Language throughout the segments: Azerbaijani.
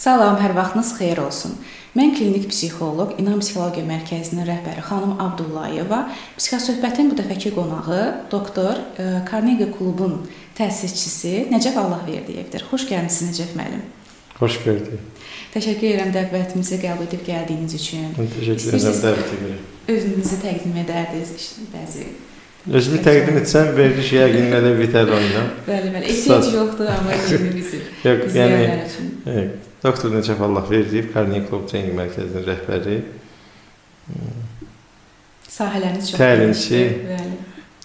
Salam, hər vaxtınız xeyir olsun. Mən klinik psixoloq, İnam Psixologiya Mərkəzinin rəhbəri xanım Abdullayeva, psixosöhbətin bu dəfəki qonağı doktor Carnegie Klubun təsisçisi Nəcəf Allahverdiyevdir. Xoş gəlmisiniz Nəcəf müəllim. Xoş gördük. Təşəkkür edirəm dəvətimizi qəbul edib gəldiyiniz üçün. Mən təşəkkür edirəm dəvətə görə. Özünüzü təqdim edərdiniz bəzi. Özümü təqdim etsəm, veriliş yəqin nədə bitər oyuna. Bəli, ehtiyac yoxdur, amma yeni bizi. Yox, yəni doktor Nəcəf Allahverdiyev, Carnegie Klub Training Mərkəzinin rəhbəri. Sahələriniz çox təlimçi, bəli.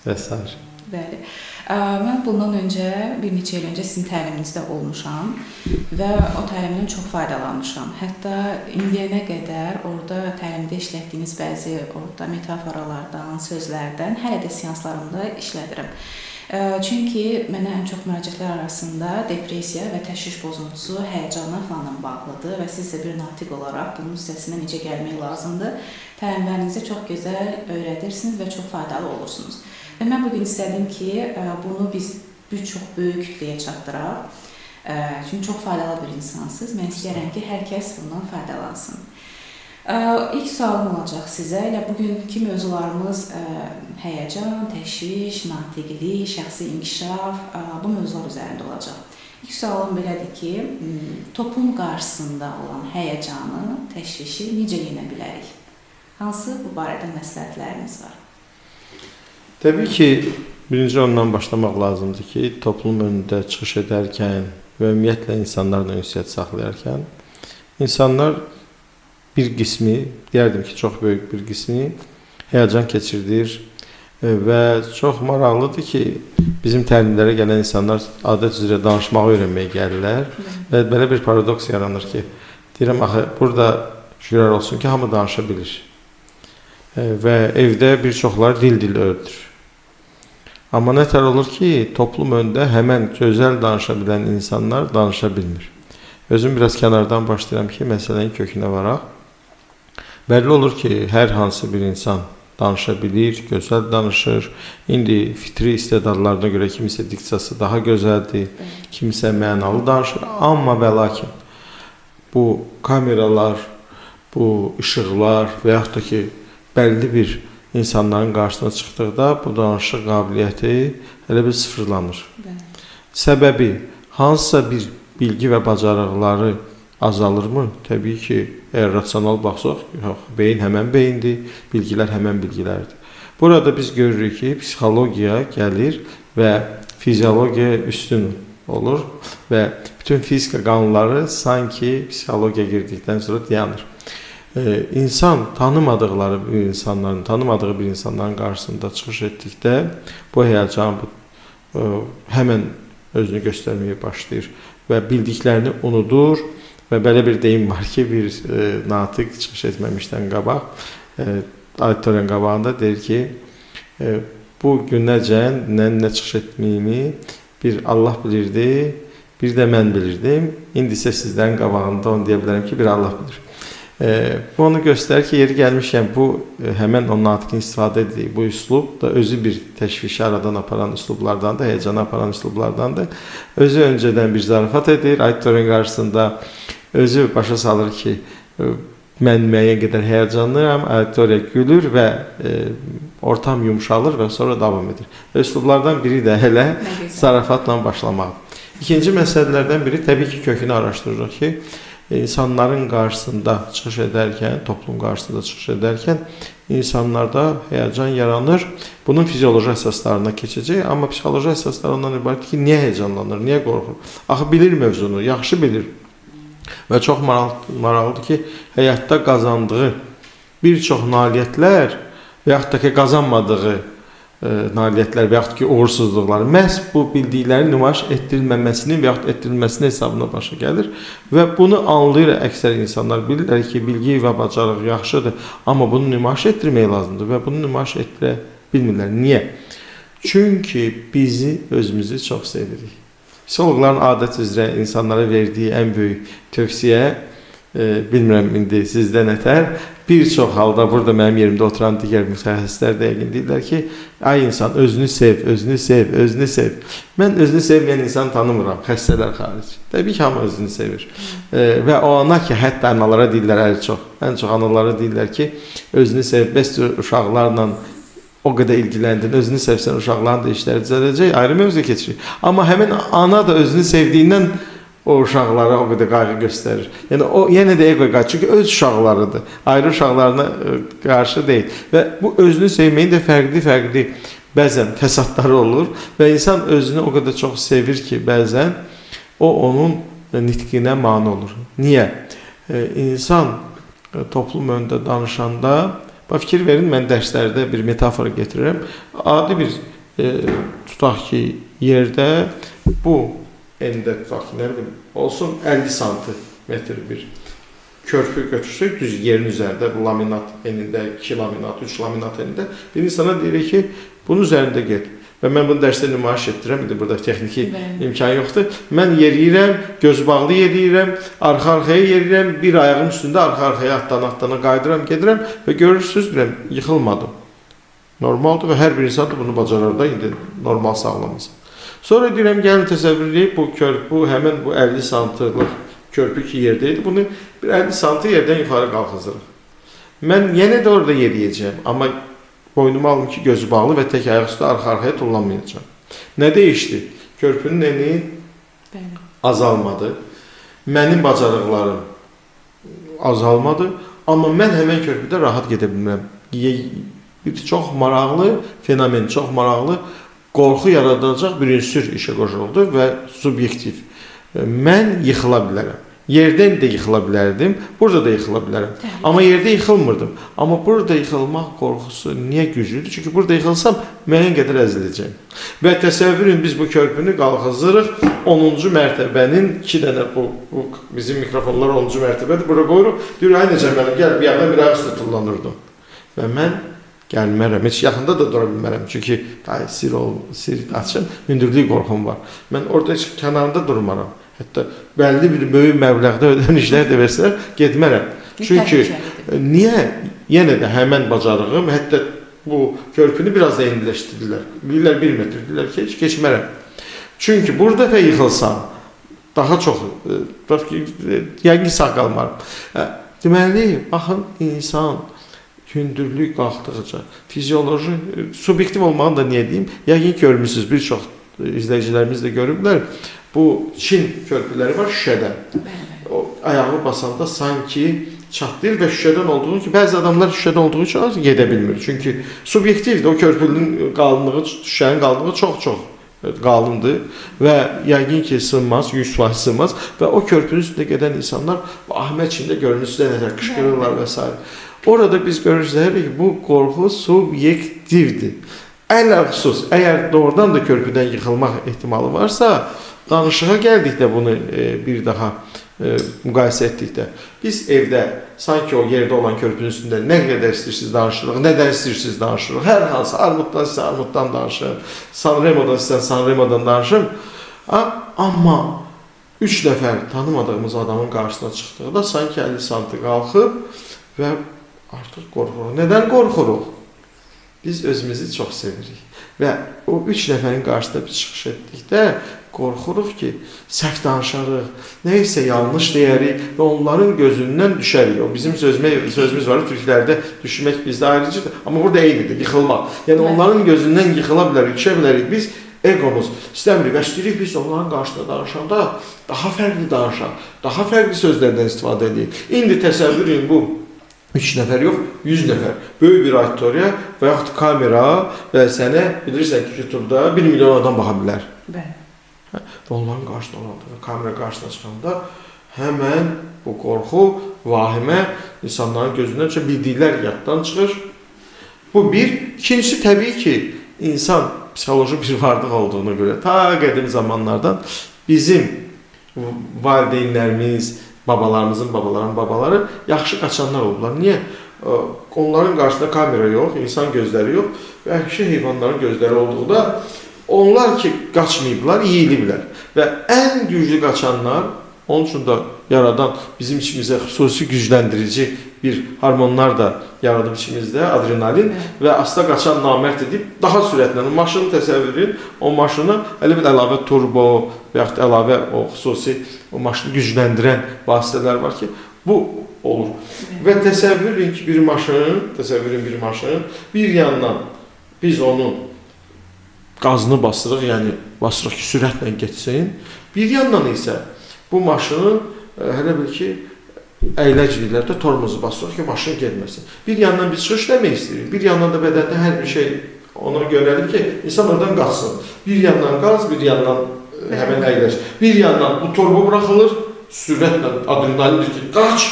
Və sair. Bəli. Mən bundan öncə, bir neçə il öncə sizin təliminizdə olmuşam və o təlimdən çox faydalanmışam. Hətta indiyənə qədər orada təlimdə işlətdiyiniz bəzi orada metaforalardan, sözlərdən hələ də seanslarımda işlədirəm. Çünki mənə ən çox müraciətlər arasında depressiya və təşviş pozuntusu həyəcanla falan bağlıdır və siz də bir natiq olaraq bunun üstəsindən necə gəlmək lazımdır. Təlimlərinizdə çox gözəl öyrədirsiniz və çox faydalı olursunuz. Və mən bugün istədim ki, bunu biz bir çox böyük kütləyə çatdıraq. Çünki çox faydalı bir insansınız. Mən istəyirəm ki, hər kəs bundan faydalansın. İlk sualım olacaq sizə. Bugünkü mövzularımız həyəcan, təşviş, natiqlik, şəxsi inkişaf, bu mövzular üzərində olacaq. İlk sualım belədir ki, toplum qarşısında olan həyəcanı, təşvişi necə yenə bilərik? Hansı bu barədə məsləhətləriniz var? Təbii ki, birinci ondan başlamaq lazımdır ki, toplum önündə çıxış edərkən və ümumiyyətlə insanlarla ünsiyyət saxlayarkən, insanlar bir qismi, deyərdim ki, çox böyük bir qismi həyəcan keçirdir və çox maraqlıdır ki, bizim təlimlərə gələn insanlar adət üzrə danışmağı öyrənməyə gəlirlər və belə bir paradoks yaranır ki, deyirəm, axı, burada şükürlər olsun ki, hamı danışa bilir və evdə bir çoxları dil öldür. Amma nətər olur ki, toplum öndə həmən gözəl danışa bilən insanlar danışa bilmir. Özüm biraz kənardan başlayıram ki, məsələnin kökünə varaq. Bəlli olur ki, hər hansı bir insan danışa bilir, gözəl danışır. İndi fitri istedadlarına görə kimisə diksiyası daha gözəldir, kimisə mənalı danışır. Amma və lakin bu kameralar, bu işıqlar və yaxud da ki, bəlli bir insanların qarşısına çıxdıqda bu danışıq qabiliyyəti elə bir sıfırlanır. Səbəbi, hansısa bir bilgi və bacarıqları azalırmı? Təbii ki, əgər rasional baxsaq, yox, beyin həmən beyindir, bilgilər həmən bilgilərdir. Burada biz görürük ki, psixologiya gəlir və fiziologiya üstün olur və bütün fizika qanunları sanki psixologiya girdikdən sonra dayanır. İnsan tanımadığı bir insanların qarşısında çıxış etdikdə bu həyəcan həmən özünü göstərməyə başlayır və bildiklərini unudur və belə bir deyim var ki, bir natiq çıxış etməmişdən qabaq auditoriyanın qabağında deyir ki, bu günlərcən nə çıxış etməyimi bir Allah bilirdi, bir də mən bilirdim. İndi isə sizlərin qabağında onu deyə bilərəm ki, bir Allah bilir. Bu onu göstərir ki, yeri gəlmişkən bu həmən o natiqin istifadə etdiyi bu üslub da özü bir təşvişi aradan aparan üslublardandır, həyəcanı aparan üslublardandır. Özü öncədən bir zarafat edir, auditoriyanın qarşısında özü başa salır ki, mən müəyyən qədər həyəcanlıyam, auditoriya gülür və ortam yumşalır və sonra davam edir. Üslublardan biri də elə zarafatla başlamaq. İkinci məsələlərdən biri təbii ki, kökünü araşdırırıq ki, insanların qarşısında çıxış edərkən, toplum qarşısında çıxış edərkən insanlarda həyəcan yaranır. Bunun fizioloji əsaslarına keçəcək, amma psixoloji əsaslar ondan ibarət ki, niyə həyəcanlanır, niyə qorxur? Axı bilir mövzunu, yaxşı bilir və çox maraqlıdır ki, həyatda qazandığı bir çox nailiyyətlər və yaxud da ki, qazanmadığı nailiyyətlər və yaxud ki, uğursuzluqları məhz bu bildikləri nümayiş etdirilməməsinin və yaxud etdirilməsinin hesabına başa gəlir və bunu anlayır əksər insanlar. Bilirlər ki, bilgi və bacarıq yaxşıdır, amma bunu nümayiş etdirmək lazımdır və bunu nümayiş etdirə bilmirlər. Niyə? Çünki bizi, özümüzü çox sevirik. Psixoloqların adət üzrə insanlara verdiyi ən böyük tövsiyə bilmirəm indi sizdə nətər, bir çox halda burada mənim yerimdə oturan digər mütəxəssislər də yəqin deyirlər ki, ay insan özünü sev, özünü sev, özünü sev. Mən özünü sevməyən insan tanımıram, xəstələr xaric. Təbii ki, hamı özünü sevir. Və o ana ki, hətta analara deyirlər ən çox analara deyirlər ki, özünü sev, bəs uşaqlarla o qədər ilgiləndin, özünü sevsən uşaqların da işləri düzələcək, ayrı mövzu keçirik. Amma həmin ana da özünü sevdiyindən o uşaqlara o qədər qayğı göstərir. Yəni o yenə də eqo qayğı, çünki öz uşaqlarıdır. Ayrı uşaqlarına qarşı deyil. Və bu özünü sevməyin də fərqli bəzən fəsadları olur və insan özünü o qədər çox sevir ki, bəzən o onun nitqinə mane olur. Niyə? İnsan toplum önündə danışanda, fikir verin, mən dərslərdə bir metafora getirirəm. Adi bir tutaq ki, yerdə bu enində tutaq ki, nə bilim, olsun 50 santimetr bir körpü götürsək, düz yerin üzərində bu laminat enində, 2 laminat, 3 laminat enində bir insana deyirik ki, bunun üzərində get. Və mən bunu dərsdə nümayiş etdirəm, indi burada texniki imkan yoxdur. Mən yeriyirəm, göz bağlı yeriyirəm, arxa-arxaya yeriyirəm, bir ayağım üstündə arxa-arxaya atdan qaydıram, gedirəm və görürsünüz, biləm, yıxılmadım. Normaldır və hər bir insan da bunu bacarar da indi normal sağlamasın. Sonra deyirəm, gəlin təsəvvür edib, bu körpü, həmin bu 50 santlıq körpü ki yerdəydi, bunu bir 50 santı yerdən yuxarı qalxızırıq. Mən yenə də orada yeriyəcəm, amma boynuma alım ki, gözü bağlı və tək ayaq üstü arxa-arxaya tullanmayacağım. Nə dəyişdi? Körpünün eni azalmadı, mənim bacarıqlarım azalmadı, amma mən həmən körpüdə rahat gedə bilmirəm. Bir çox maraqlı fenomen, çox maraqlı qorxu yaradacaq bir ünsür işə qoşuldu və subyektiv. Mən yıxıla bilərəm. Yerdən də yıxıla bilərdim, burada da yıxıla bilərəm. Amma yerdə yıxılmırdım. Amma burada yıxılmaq qorxusu niyə güclüdür? Çünki burada yıxılsam müəyyən qədər əziləcəm. Və təsəvvürün biz bu körpünü qalxızdırıq 10-cu mərtəbənin 2 dənə bu bizim mikrofonlar 10-cu mərtəbədir. Bura qoyuruq. Deyir, ay necə mənim, gəl bir yerdən bir ayaq üstə tullanırdım. Və mən gəlmərəm, heç yaxında da dura bilmərəm. Çünki sir açım, hündürlük qorxum var. Mən orada heç kənarında durmaram. Hətta bəlli bir böyük məbləğdə ödənişlər də versələr, getmərəm. Çünki niyə? Yenə də həmən bacarığım, hətta bu körpünü biraz da endiləşdirdirlər. Bilirlər 1 metr, deyirlər ki, heç keçmərəm. Çünki burada və yıxılsam, daha çox, yəqin sağ qalmaram. Deməli, baxın, insan hündürlük qalxdıqca, fizioloji, subyektiv olmağını da niyə deyim? Yəqin görmüsünüz, bir çox izləyicilərimiz də görüblər. Bu Çin körpüləri var şüşədən. O ayağı basanda sanki çatlayır və şüşədən olduğu ki, bəzi adamlar şüşədə olduğu üçün az gedə bilmir. Çünki subyektivdir. O körpünün qalınlığı, şüşənin qalınlığı çox-çox qalındır və yəqin ki, sınmaz, 100% sınmaz və o körpünün üstündə gedən insanlar Ahmet Çində görünüsündə nəzər qışqırırlar və s. Orada biz görürük ki, bu qorxu subyektivdir. Ələlxüsus, əgər doğrudan da körpüdən yıxılmaq ehtimalı varsa, danışığa gəldikdə bunu bir daha müqayisə etdikdə, biz evdə sanki o yerdə olan körpünün üstündə nə qədər istəyirsiniz danışırıq, nədən istəyirsiniz danışırıq, hər hansı armuddan istəyən armuddan danışırıq, Sanremodan istəyən Sanremodan danışırıq. Amma 3 nəfər tanımadığımız adamın qarşısına çıxdıqda sanki 50 santı qalxıb və artıq qorxuruq. Nədən qorxuruq? Biz özümüzü çox sevirik və o 3 nəfərin qarşısında bir çıxış etdikdə qorxuruq ki, səhv danışarıq, nə isə yanlış deyərik və onların gözündən düşərik. O bizim sözümüz var, türklərdə düşmək bizdə ayrıcıdır, amma burada eynidir, yıxılmaq. Yəni onların gözündən yıxıla bilərik, düşə bilərik. Biz egomuz istəmirik və istəyirik biz onların qarşısında danışanda daha fərqli danışaq, daha fərqli sözlərdən istifadə edək. İndi təsəvvür edin bu 3 nəfər yox, 100 nəfər. Böyük bir auditoriya və yaxud kamera və sənə bilirsən ki, turda 1 milyon adam baxa bilər. Bəli. Və onların qarşısında olanda, kamera qarşısına çıxanda həmən bu qorxu, vahimə insanların gözündən çıxır, bildiklər yaddan çıxır. Bu bir. İkincisi, təbii ki, insan psixoloji bir varlıq olduğuna görə ta qədim zamanlardan bizim valideynlərimiz, babalarımızın babaları yaxşı qaçanlar oldular. Niyə? Onların qarşısında kamera yox, insan gözləri yox, vəhşi heyvanların gözləri olduğunda onlar ki, qaçmayıblar, yeyiliblər. Və ən güclü qaçanlar, onun üçün də yaradan, bizim içimizdə xüsusi gücləndirici bir hormonlar da yaradıb içimizdə, adrenalin və asla qaçan namərd edib daha sürətlə o maşını təsəvvür edin, o maşını elə bir əlavə turbo və yaxud əlavə o xüsusi o maşını gücləndirən vasitələr var ki, bu olur. Və təsəvvür edin ki, bir maşın, bir yandan biz onun qazını basırıq, yəni basırıq ki, sürətlə getsin. Bir yandan isə bu maşının hələ bil ki, əyləciliklərdə tormozu basırıq ki, maşın getməsin. Bir yandan biz çıxış demək istəyirik, bir yandan da bədəndə hər bir şey ona görəlir ki, insan oradan qaçsın. Bir yandan qaz, bir yandan həmən əyləc. Bir yandan bu torbo buraxılır, sürətlə adrenalindir ki, qaç!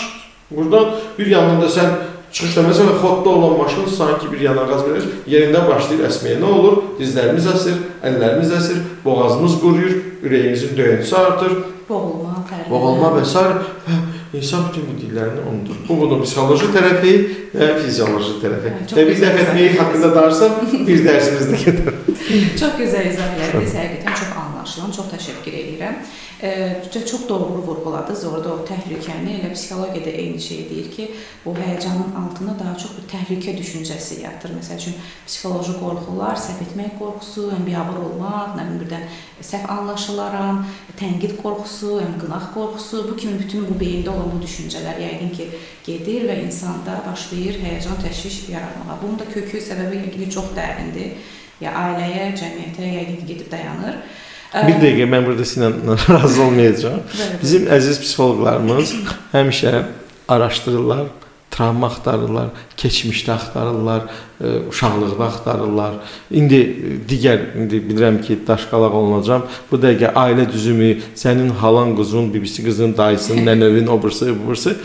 Buradan bir yandan da sən çıxış deməsən və xodda olan maşın sanki bir yana qaz verir, yerindən başlayır əsməyə. Nə olur? Dizlərimiz əsir, əllərimiz əsir, boğazımız quruyur, ürəyimizin döyüntüsü artır, boğulma və s. və insan bütün bildiklərini unutur. Bu, bunun psixoloji tərəfi və fizioloji tərəfi. Təbii dəf etməyi haqqında danışsam, bir dərsimizdə gedər. Çox gözəl izah elədiniz, həqiqətən çox anlaşılan, çox təşəkkür edirəm. Çox doğru vurğuladınız. Orada o təhlükəni, elə psixologiyada eyni şey deyir ki, bu həyəcanın altında daha çox bir təhlükə düşüncəsi yatır. Məsəl üçün, psixoloji qorxular, səhv etmək qorxusu, biabır olmaq, birdən səhv anlaşılaram, tənqid qorxusu, qınaq qorxusu, bu kimi bütün bu beyində olan bu düşüncələr yəqin ki, gedir və insanda başlayır həyəcan, təşviş yaratmağa. Bunun da kökü, səbəbi yəqin ki, çox dərindir. Ya ailəyə, cəmiyyətə yəqin ki, gedib dayanır. Bir dəqiqə, mən burada sizinlə razı olmayacağım. Bizim əziz psixologlarımız həmişə araşdırırlar, travma axtarırlar, keçmişdə axtarırlar, uşaqlıqda axtarırlar. İndi bilirəm ki, daşqalaq olunacam. Bu dəqiqə ailə düzümü, sənin halan qızın, bibisi qızın, dayısın, nənövün, obursu,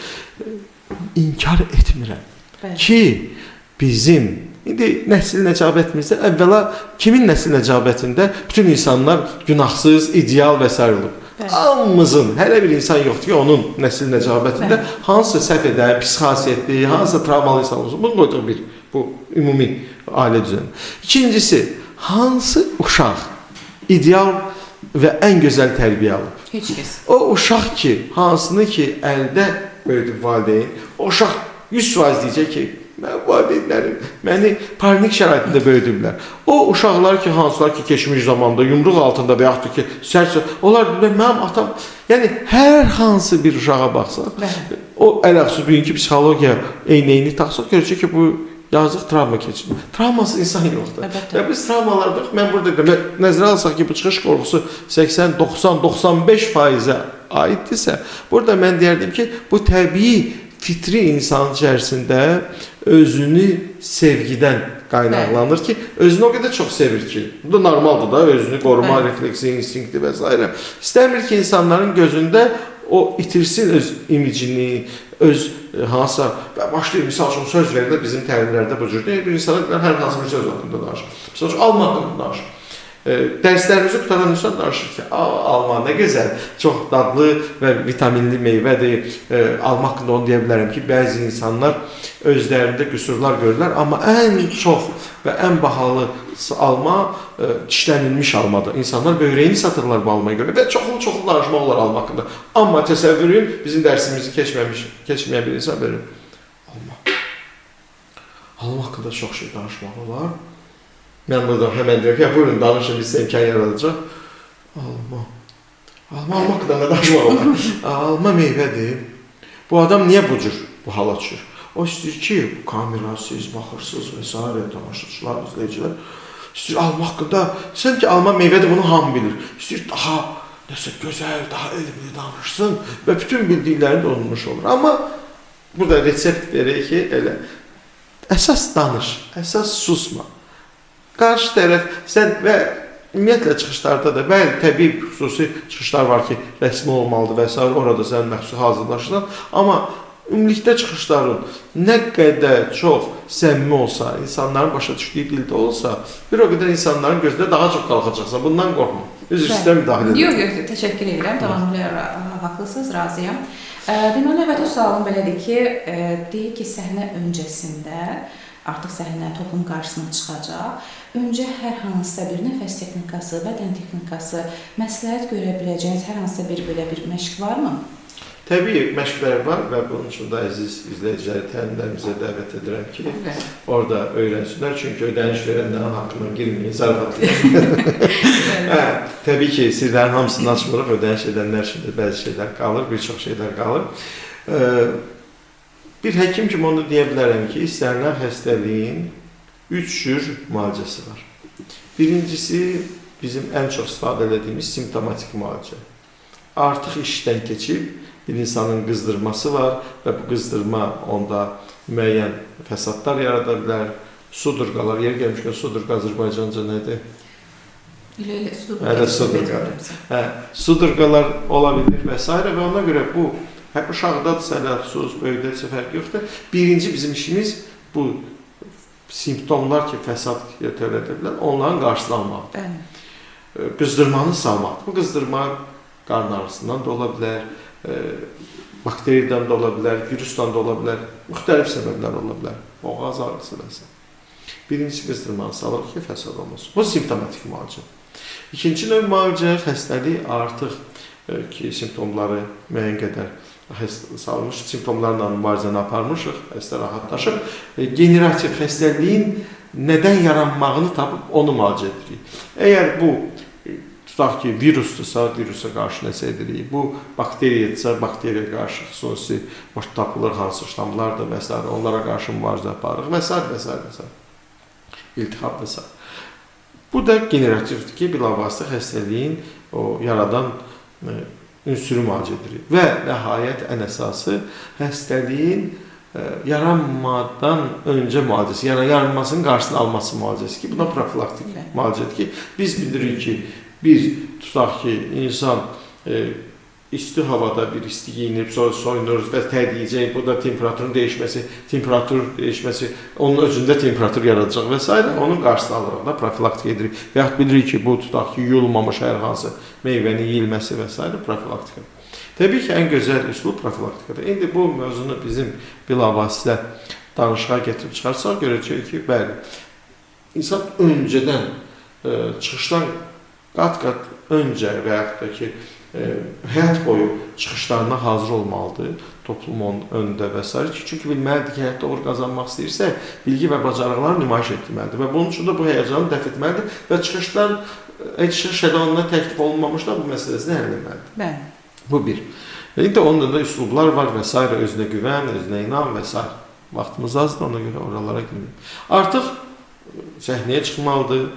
inkar etmirəm ki, bizim İndi nəsil nəcabətimizdə əvvəla kimin nəsil nəcabətində bütün insanlar günahsız, ideal və s. olub. Hamımızın, hələ bir insan yoxdur ki, onun nəsil nəcabətində hansısa səhv edən, pis xasiyyətli, hansısa travmalı insan olsun. Bunu qoyduq bu ümumi ailə düzəni. İkincisi, hansı uşaq ideal və ən gözəl tərbiyə alıb? Heç kəs. O uşaq ki, hansını ki, əldə böyüdüb valideyn, o uşaq 100% deyəcək ki, valideynlərim məni panik şəraitində böyüdüblər. O uşaqlar ki, hansılar ki, keçmiş zamanda yumruq altında və yaxud ki, sərçə, onlar mənim atam, yəni hər hansı bir uşağa baxsaq, o ələxsus bugünkü psixologiya eynəyini taxsaq, görəcək ki, bu yazıq travma keçirir. Travmasız insan yoxdur. Və biz travmalardıq, mən burada nəzərə alsaq ki, bu çıxış qorxusu 80, 90, 95%-ə aiddirsə, burada mən deyərdim ki, bu təbii fitri insan içərisində özünü sevgidən qaynaqlanır ki, özünü o qədər çox sevir ki, bu da normaldır da, özünü qoruma refleksi, instinkti və s. İstəmir ki, insanların gözündə o itirsin öz imicini, öz hansısa, başlayır, misal üçün söz verir bizim təlimlərdə bu cür deyil, bir insana hər hansı bir söz haqqında danışır. Misal üçün, alma haqqında danışır. Dərslərimizi qutaran insan danışır ki, alma nə gözəl, çox dadlı və vitaminli meyvədir. Alma haqqında onu deyə bilərəm ki, bəzi insanlar özlərində qüsurlar görürlər, amma ən çox və ən bahalı alma dişlənilmiş almadır. İnsanlar böyrəyini satırlar bu almaya görə və çoxlu danışmaq olar alma haqqında. Amma təsəvvürün bizim dərsimizi keçməyən bir insan verir. Alma haqqında çox şey danışmaq olar. Mən buradan həmən deyirəm ki, buyurun, danışın, biz imkan yaradacaq. Alma haqqında nə danışmaq olar? Alma meyvədir. Bu adam niyə bu cür bu hala düşür? O istəyir ki, bu kamerasız, baxırsız və s. tamaşaçılar, izləyicilər. İstəyir alma haqqında, istəyir ki, alma meyvədir, bunu hamı bilir. İstəyir daha nəsə gözəl, daha elmli danışsın və bütün bildiklərini də unutmuş olur. Amma burada resept verək ki, elə əsas danış, əsas susma. Qarşı tərəf, sən və ümumiyyətlə çıxışlarda da, bəli, təbii xüsusi çıxışlar var ki, rəsmi olmalıdır və s. Orada sən məxsus hazırlaşırsan. Amma ümumilikdə çıxışların nə qədər çox səmimi olsa, insanların başa düşdüyü dildə olsa, bir o qədər insanların gözündə daha çox qalxacaqsan. Bundan qorxma. Üzr istəyirəm, müdaxilə edirəm. Yox, təşəkkür edirəm. Tamamilə haqlısınız, razıyam. Deməli, növbəti sualım belədir ki, deyir ki, səhnə öncəsində artıq səhnə toplum qarşısına çıxacaq. Öncə hər hansısa bir nəfəs texnikası, bədən texnikası, məsləhət görə biləcəyiniz hər hansısa bir belə bir məşq varmı? Təbii məşqlər var və bunun üçün də əziz izləyiciləri, təlimlərimizə dəvət edirəm ki, orada öyrənsinlər. Çünki ödəniş verənlərin haqqına girməyin, zarafatlayın. Təbii ki, sirlərin hamısını açmırıq, ödəniş edənlər üçün də bəzi şeylər qalır, bir çox şeylər qalır. Bir həkim kimi onu deyə bilərəm ki, istənilən xəstəliyin 3 cür müalicəsi var. Birincisi, bizim ən çox istifadə edədiyimiz simptomatik müalicə. Artıq işdən keçib, bir insanın qızdırması var və bu qızdırma onda müəyyən fəsadlar yarada bilər, sudurqalar, yer gəlmişkən sudurqa Azərbaycanca nədir? Sudurqalar ola bilir və s. və ona görə bu, həm uşaqdadırsa, xüsus, böyükdədirsə fərqi yoxdur. Birinci bizim işimiz bu simptomlar ki, fəsad törədə bilər, onların qarşısını almaqdır. Qızdırmanı salmaq. Bu qızdırma qarın ağrısından da ola bilər, bakteriydən də ola bilər, virusdan da ola bilər, müxtəlif səbəblər ola bilər. Boğaz ağrısı və s. Birinci qızdırmanı salırıq ki, fəsad olmasın. Bu simptomatik müalicə. İkinci növ müalicə, xəstəlik artıq ki, simptomları müəyyən qədər salmış, simptomlarla müalicəni aparmışıq, xəstə rahatlaşıb. Generativ xəstəliyin nədən yaranmağını tapıb onu müalicə edirik. Əgər bu tutaq ki, virusdursa, virusa qarşı nəsə edirik. Bu bakteriyadırsa, bakteriya qarşı xüsusi tapılır, hansı ştamlardır və s. onlara qarşı müalicə aparırıq və s. və s. İltihab və s. Bu da generativdir ki, bilavasitə xəstəliyin yaradan ünsürü müalicə edirik. Və nəhayət ən əsası xəstəliyin yaranmadan öncə müalicəsi, yəni yaranmasının qarşısını alması müalicəsi ki, buna profilaktik müalicədir ki, biz bilirik ki, bir tutaq ki, insan isti havada bir isti giyinib, sonra soyunuruz və tədiyəcək, bu da temperaturun dəyişməsi, onun özündə temperatur yaradacaq və s. onun qarşısını alırıq da, profilaktik edirik. Və yaxud bilirik ki, bu tutaq ki, yuyulmamış hər hansı meyvənin yeyilməsi və s. profilaktika. Təbii ki, ən gözəl üslub profilaktikadır. İndi bu mövzunu bizim bilavasitə danışığa gətirib çıxarsaq, görəcək ki, bəli, insan öncədən çıxışdan qat-qat öncə və yaxud da ki, həyat boyu çıxışlarına hazır olmalıdır toplumun önündə və s. Çünki bilməlidir ki, həyatda uğur qazanmaq istəyirsə, bilgi və bacarıqları nümayiş etdirməlidir və bunun üçün də bu həyəcanı dəf etməlidir və çıxışdan, çıxış şədonuna təklif olunmamışda bu məsələsini həll etməlidir. Bu bir. İndi onda da üslublar var və s. özünə güvən, özünə inan və s. Vaxtımız azdır, ona görə oralara girməyim. Artıq səhnəyə çıxmalıdır.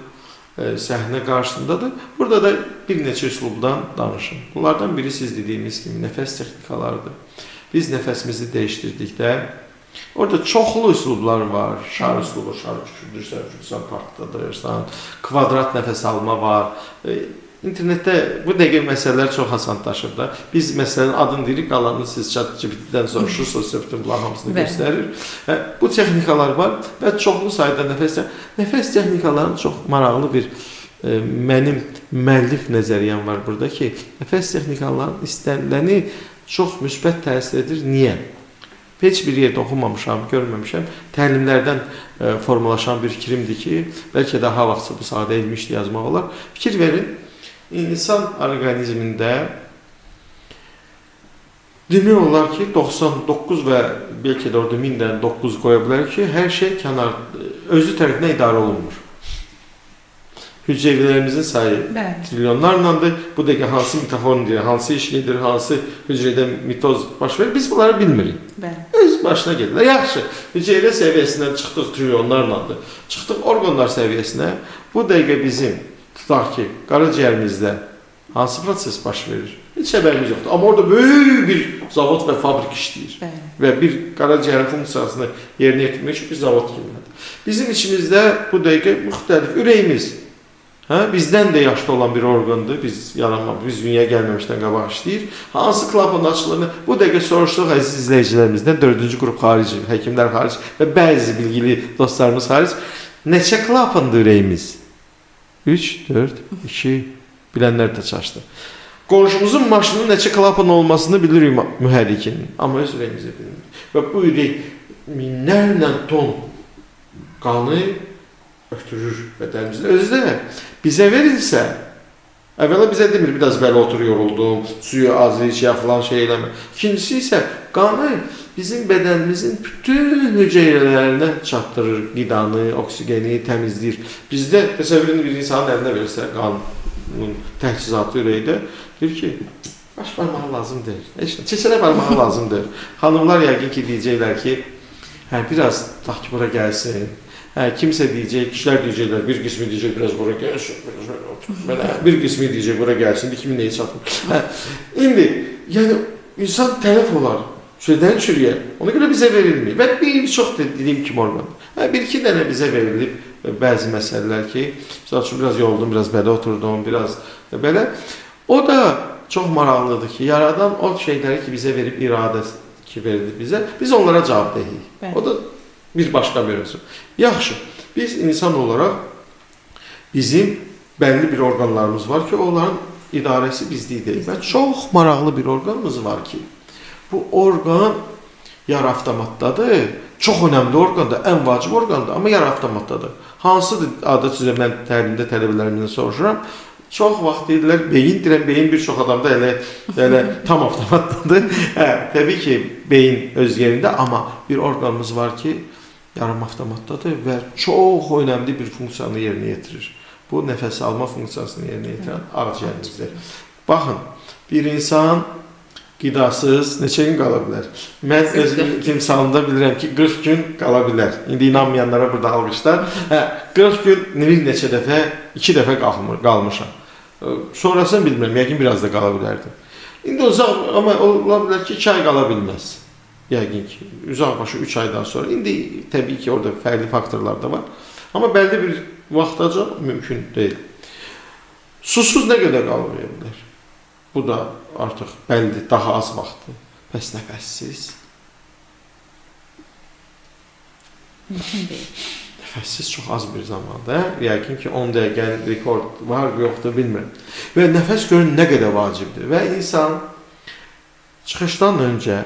Səhnə qarşısındadır. Burada da bir neçə üslubdan danışın. Bunlardan biri siz dediyimiz kimi nəfəs texnikalarıdır. Biz nəfəsimizi dəyişdirdikdə orada çoxlu üslublar var. Şar üslubu, şar küçüldürsən, partladırsan, kvadrat nəfəs alma var. İnternetdə bu dəqiqə məsələlər çox asanlaşır da. Biz məsələnin adını deyirik, qalanını siz ChatGPT-dən soruşursunuz, bütün bunların hamısını göstərir. Bu texnikalar var və çoxlu sayda nəfəs texnikalarının çox maraqlı bir mənim müəllif nəzəriyyəm var burada ki, nəfəs texnikalarının istəniləni çox müsbət təsir edir. Niyə? Heç bir yerdə oxumamışam, görməmişəm. Təlimlərdən formalaşan bir fikrimdir ki, bəlkə daha vaxtsa bu sahədə elmi işlə yazmaq olar. Fikir verin. İnsan orqanizmində demək olar ki, 99 və bəlkə də orada 1000-dən 9 qoya bilər ki, hər şey özü tərəfindən idarə olunmur. Hüceyrələrimizin sayı trilyonlarlandır. Bu dəqiqə hansı mitoxondriya, hansı iş gedir, hansı hücrədə mitoz baş verir, biz bunları bilmirik. Öz başına gedirlər. Yaxşı, hüceyrə səviyyəsindən çıxdıq trilyonlarlandır. Çıxdıq orqanlar səviyyəsinə. Bu dəqiqə bizim tutaq ki, qaraciyərimizdə hansı proses baş verir? Heç xəbərimiz yoxdur. Amma orada böyük bir zavod və fabrik işləyir. Və bir qaraciyərin funksiyasını yerinə yetirmək üçün bir zavod kimidir. Bizim içimizdə bu dəqiqə müxtəlif ürəyimiz. Bizdən də yaşlı olan bir orqandır. Biz dünyaya gəlməmişdən qabaq işləyir. Hansı klapan açılır? Bu dəqiqə soruşduq əziz izləyicilərimizdən, 4-cü qrup xarici, həkimlər xarici və bəzi bilgili dostlarımız xarici. Neçə klapandır ürəyimiz? 3, 4, 2, bilənlər də çaşdı. Qonşumuzun maşının neçə klapan olmasını bilirik mühərrikinin, amma öz ürəyimizə bilmirik. Və bu ürək minlərlə ton qanı ötürür bədənimizdə. Özü də bizə verilsə, Əvvəla bizə demir, biraz belə otur, yoruldum, suyu az iç, ya falan şey eləmə. İkincisi isə qanı bizim bədənimizin bütün hüceyrələrinə çatdırır, qidanı, oksigeni təmizləyir. Bizdə təsəvvürünü bir insanın əlinə versə, qanın təchizatı ürəkdə, deyir ki, baş barmağı lazım deyil, çeçələ barmağı lazım deyil. Xanımlar yəqin ki, deyəcəklər ki, biraz tutaq ki, bura gəlsin. Kimsə deyəcək, kişilər deyəcəklər, bir qismi deyəcək, biraz bura gəlsin, bir qismi deyəcək, bura gəlsin, kimin neyi çatmır. İndi, yəni, insan tələf olar, şeydən çürüyə, ona görə bizə verilmir və bir çox dediyim kimi orqan. Bir-iki dənə bizə verilib bəzi məsələlər ki, misal üçün, biraz yoruldum, biraz belə oturdum, biraz belə. O da çox maraqlıdır ki, yaradan o şeyləri ki, bizə verib, iradə ki, verilib bizə, biz onlara cavab deyik. O da bir başqa mövzu. Yaxşı, biz insan olaraq bizim bəlli bir orqanlarımız var ki, onların idarəsi bizlik deyil. Və çox maraqlı bir orqanımız var ki, bu orqan yarı avtomatdadır, çox önəmli orqandır, ən vacib orqandır, amma yarı avtomatdadır. Hansıdır adət üzrə mən təlimdə tələbələrimdən soruşuram, çox vaxt deyirlər, beyin, deyirəm, beyin bir çox adamda elə tam avtomatdadır. Təbii ki, beyin öz yerində, amma bir orqanımız var ki, yarım avtomatdadır və çox önəmli bir funksiyanı yerinə yetirir. Bu, nəfəs alma funksiyasını yerinə yetirən ağciyərimizdir. Baxın, bir insan qidasız neçə gün qala bilər? Mən öz timsalında bilirəm ki, 40 gün qala bilər. İndi inanmayanlara burada alqışlar. 40 gün bir neçə dəfə, 2 dəfə qalmışam. Sonrasını bilmirəm, yəqin biraz da qala bilərdim. İndi uzaq, amma ola bilər ki, 2 ay qala bilməz. Yəqin ki, uzaqbaşı 3 aydan sonra. İndi təbii ki, orada fərqli faktorlar da var. Amma bəlli bir vaxtaca mümkün deyil. Susuz nə qədər qalmaya bilər? Bu da artıq bəlli, daha az vaxtdır. Bəs nəfəssiz? Mümkün deyil. Nəfəssiz çox az bir zamanda. Yəqin ki, 10 dəqiqənin rekord var, yoxdur, bilmirəm. Və nəfəs görün nə qədər vacibdir. Və insan çıxışdan öncə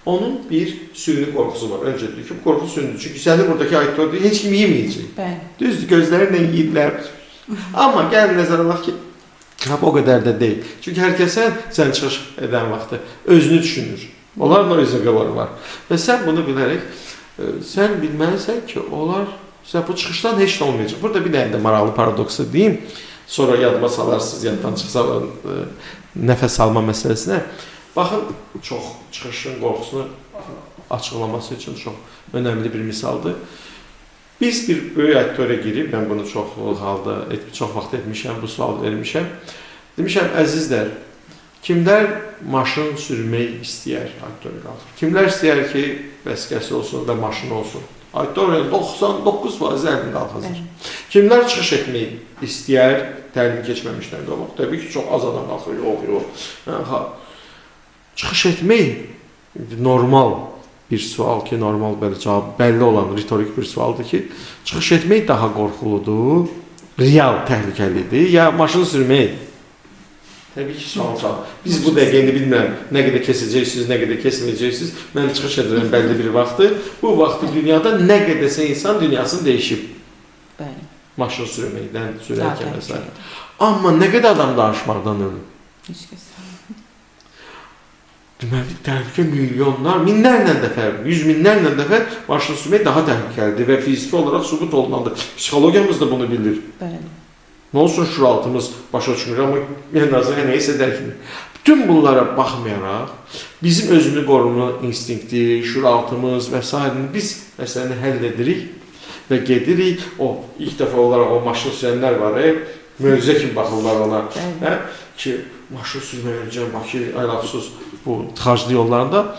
onun bir süni qorxusu var. Öncə deyir ki, bu qorxu sünidir. Çünki səni buradakı auditoriyada heç kim yeməyəcək. Düzdür, gözlərinlə yeyirlər. Amma gəlin nəzər alaq ki, o qədər də deyil. Çünki hər kəsən sən çıxış edən vaxtı özünü düşünür. Onların o özünü var. Və sən bunu bilərək, sən bilməlisən ki, onlar, bu çıxışdan heç nə olmayacaq. Burada bir dənə də maraqlı paradoksu deyim. Sonra yadıma salarsınız, yaddan çıxsa nəfəs alma məsələsinə. Baxın, çox çıxışın qorxusunu açıqlaması üçün çox önəmli bir misaldır. Biz bir böyük auditoriya girib, mən bunu çox vaxt etmişəm, bu sual vermişəm. Demişəm, əzizlər, kimlər maşın sürmək istəyər auditoriya qalxır? Kimlər istəyər ki, vəsqəsi olsun və maşın olsun? Auditoriyanın 99% əlini qalxacaq. Kimlər çıxış etmək istəyər, təlim keçməmişlər də olmaq? Təbii ki, çox az adam qalxır, yox. Çıxış etmək normal bir sual ki, normal belə cavab bəlli olan ritorik bir sualdır ki, çıxış etmək daha qorxuludur, real təhlükəlidir, ya maşın sürmək? Təbii ki, sual. Biz bu dəqiqəni bilmirəm, nə qədər kesəcəksiniz, nə qədər kesməyəcəksiniz. Mən çıxış edirəm bəlli bir vaxtı. Bu vaxtı dünyada nə qədərsə insan dünyasını dəyişib. Maşın sürməkdən, sürərkən və s. Amma nə qədər adam danışmaqdan ölür? Heç kəs. Deməli, təhlükə milyonlar, minlərlə dəfə, 100 minlərlə dəfə maşın sürmək daha təhlükəlidir və fiziki olaraq sübut olunandır. Psixologiyamız da bunu bilir. Nə olsun şuraltımız başa düşmür, amma ən azından neysə dərkmir. Bütün bunlara baxmayaraq, bizim özünü qorunma instinkti, şuraltımız və s. biz məsələni həll edirik və gedirik. İlk dəfə olaraq o maşın sürənlər var, möcüzə kimi baxırlar ona. Ki, maşın sürmək öncə, Bakı, aylaqsız bu tıxaclı yollarında.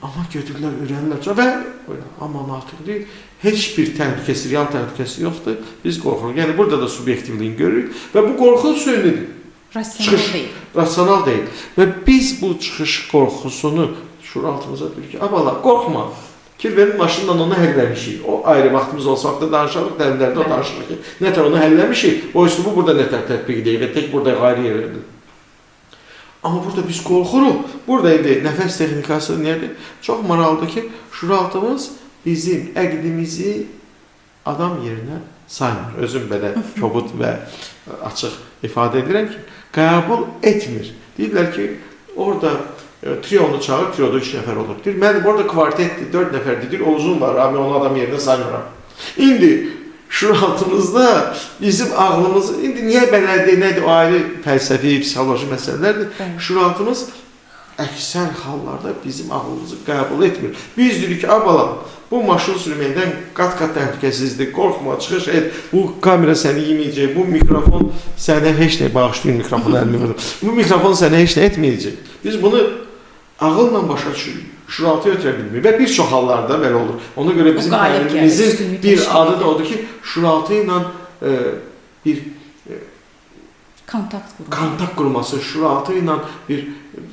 Amma gedirlər, öyrənirlər və aman artıq deyil, heç bir təhlükəsi, real təhlükəsi yoxdur. Biz qorxuruq. Yəni, burada da subyektivliyin görürük və bu qorxu sünidir. Rasional deyil. Və biz bu çıxış qorxusunu şuraltımıza deyir ki, abala, qorxma. Kirvenin maşınla onu həlləmişik. O ayrı vaxtımız olsa vaxtda danışarıq, dərinlərdə o danışırıq ki, nətər onu həlləmişik, o üslubu burada nətər tətbiq edək və tək burada ayrı yerlərdir. Amma burada biz qorxuruq. Burada indi nəfəs texnikası nədir? Çox maraqlıdır ki, şuraltımız bizim əqdimizi adam yerinə saymır. Özüm belə kobud və açıq ifadə edirəm ki, qəbul etmir. Deyirlər ki, orada trionu çağır, trioda 3 nəfər olur. Deyir, mənim orada kvartetdir, 4 nəfərdir. Deyir, o uzun var, mən onu adam yerinə saymıram. İndi şuuraltımızda bizim ağlımız, indi niyə belədir, nədir, o ayrı fəlsəfi, psixoloji məsələlərdir. Şuuraltımız əksər hallarda bizim ağlımızı qəbul etmir. Biz deyirik ki, balam, bu maşın sürməkdən qat-qat təhlükəsizdir, qorxma, çıxış et, bu kamera səni yeməyəcək, bu mikrofon sənə heç nə, bağışlayın mikrofonu əlimə vurdum, bu mikrofon sənə heç nə etməyəcək. Biz bunu ağılla başa düşürük, şuuraltıya ötürə bilmirik və bir çox hallarda belə olur. Ona görə bizim təlimimizin bir adı da odur ki, şuuraltı ilə bir kontakt qurması, şuuraltı ilə bir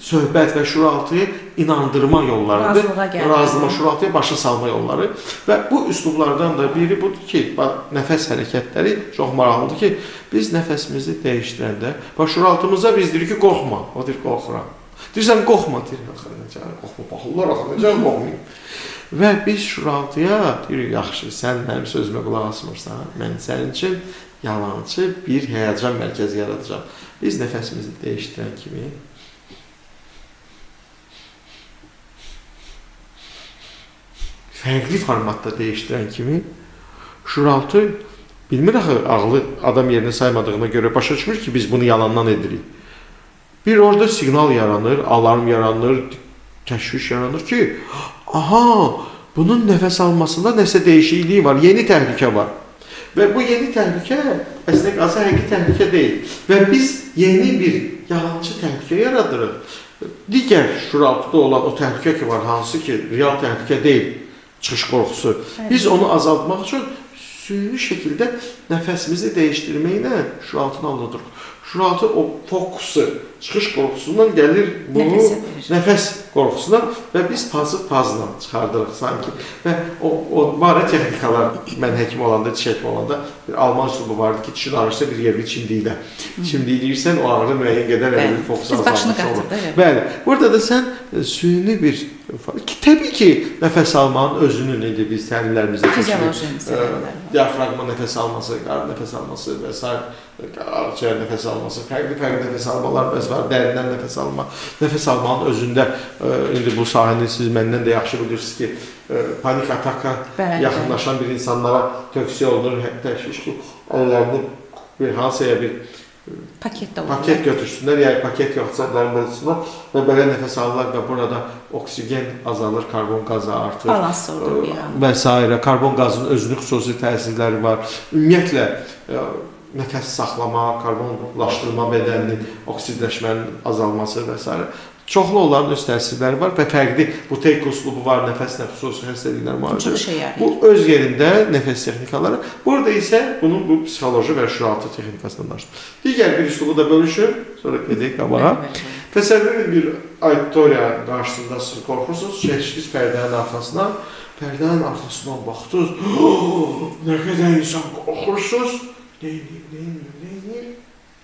söhbət və şuuraltıya inandırma yollarıdır. Razılığa, şuuraltıya başa salma yolları. Və bu üslublardan da biri budur ki, nəfəs hərəkətləri çox maraqlıdır ki, biz nəfəsimizi dəyişdirəndə, şuuraltımıza biz deyirik ki, qorxma, o deyir, qorxuram. Deyirsən, qorxma, deyir, qorxma, baxırlar, axınacaq, qorxmayım. Və biz şuuraltıya deyirik, yaxşı, sən mənim sözümə qulaq asmırsan, mən sənin üçün yalancı bir həyəcan mərkəzi yaradacağam. Biz nəfəsimizi dəyişdirən kimi fərqli formatda dəyişdirən kimi şuuraltı bilmir axı, ağlı adam yerinə saymadığına görə başa düşmür ki, biz bunu yalandan edirik. Bir orada siqnal yaranır, alarm yaranır, təşviş yaranır ki, aha, bunun nəfəs almasında nəsə dəyişikliyi var, yeni təhlükə var. Və bu yeni təhlükə əslində qalsa həqiqi təhlükə deyil. Və biz yeni bir yalancı təhlükə yaradırıq. Digər şuuraltıda olan o təhlükə ki var, hansı ki real təhlükə deyil, çıxış qorxusu. Biz onu azaltmaq üçün süni şəkildə nəfəsimizi dəyişdirməklə şuuraltını anladırıq. Şuuraltı o fokusu, çıxış qorxusundan gəlir bu nəfəs qorxusuna və biz pazla çıxardırıq sanki. Və o barə texnikalar, mən həkim olanda, diş həkimi olanda bir Alman üslubu vardı ki, dişin ağrısa bir yerini çimdiylə. Çimdiyləyirsən, o ağrı müəyyən qədər fokusu azalmış olur. Bəli, burada da sən süni bir, təbii ki, nəfəs almanın özünün indi biz təlimlərimizdə diafraqma nəfəs alması, qarın nəfəs alması və s. Ağcıya nəfəs alması, fərqli nəfəs almalar var, dərindən nəfəs alma. Nəfəs almanın özündə, indi bu sahəni siz məndən də yaxşı bilirsiniz ki, panik ataka yaxınlaşan bir insanlara tövsiyə olunur, təşviş ki, əllərini bir hansıya bir paket götürsünlər, yəni paket yoxsa əllərini bölürsünlər və belə nəfəs alırlar və burada oksigen azalır, karbon qazı artır və s. Karbon qazının özünün xüsusi təsirləri var. Ümumiyyətlə, nəfəs saxlama, karbonlaşdırma bədəninin, oksidləşmənin azalması və s. Çoxlu onların öz təsirləri var və fərqli buteik üslubu var, nəfəslə xüsusi xəstəliklər var. Bu öz yerində nəfəs texnikaları. Burada isə bunun bu psixoloji və şuuraltı texnikasından danışır. Digər bir üslubu da bölüşür, sonra gedək qabağa. Təsəvvür edin bir auditoriya qarşısında siz qorxursunuz, keçdiniz pərdənin arxasına, pərdənin arxasından baxdınız, nə qədər insan qorxursunuz, neyinir?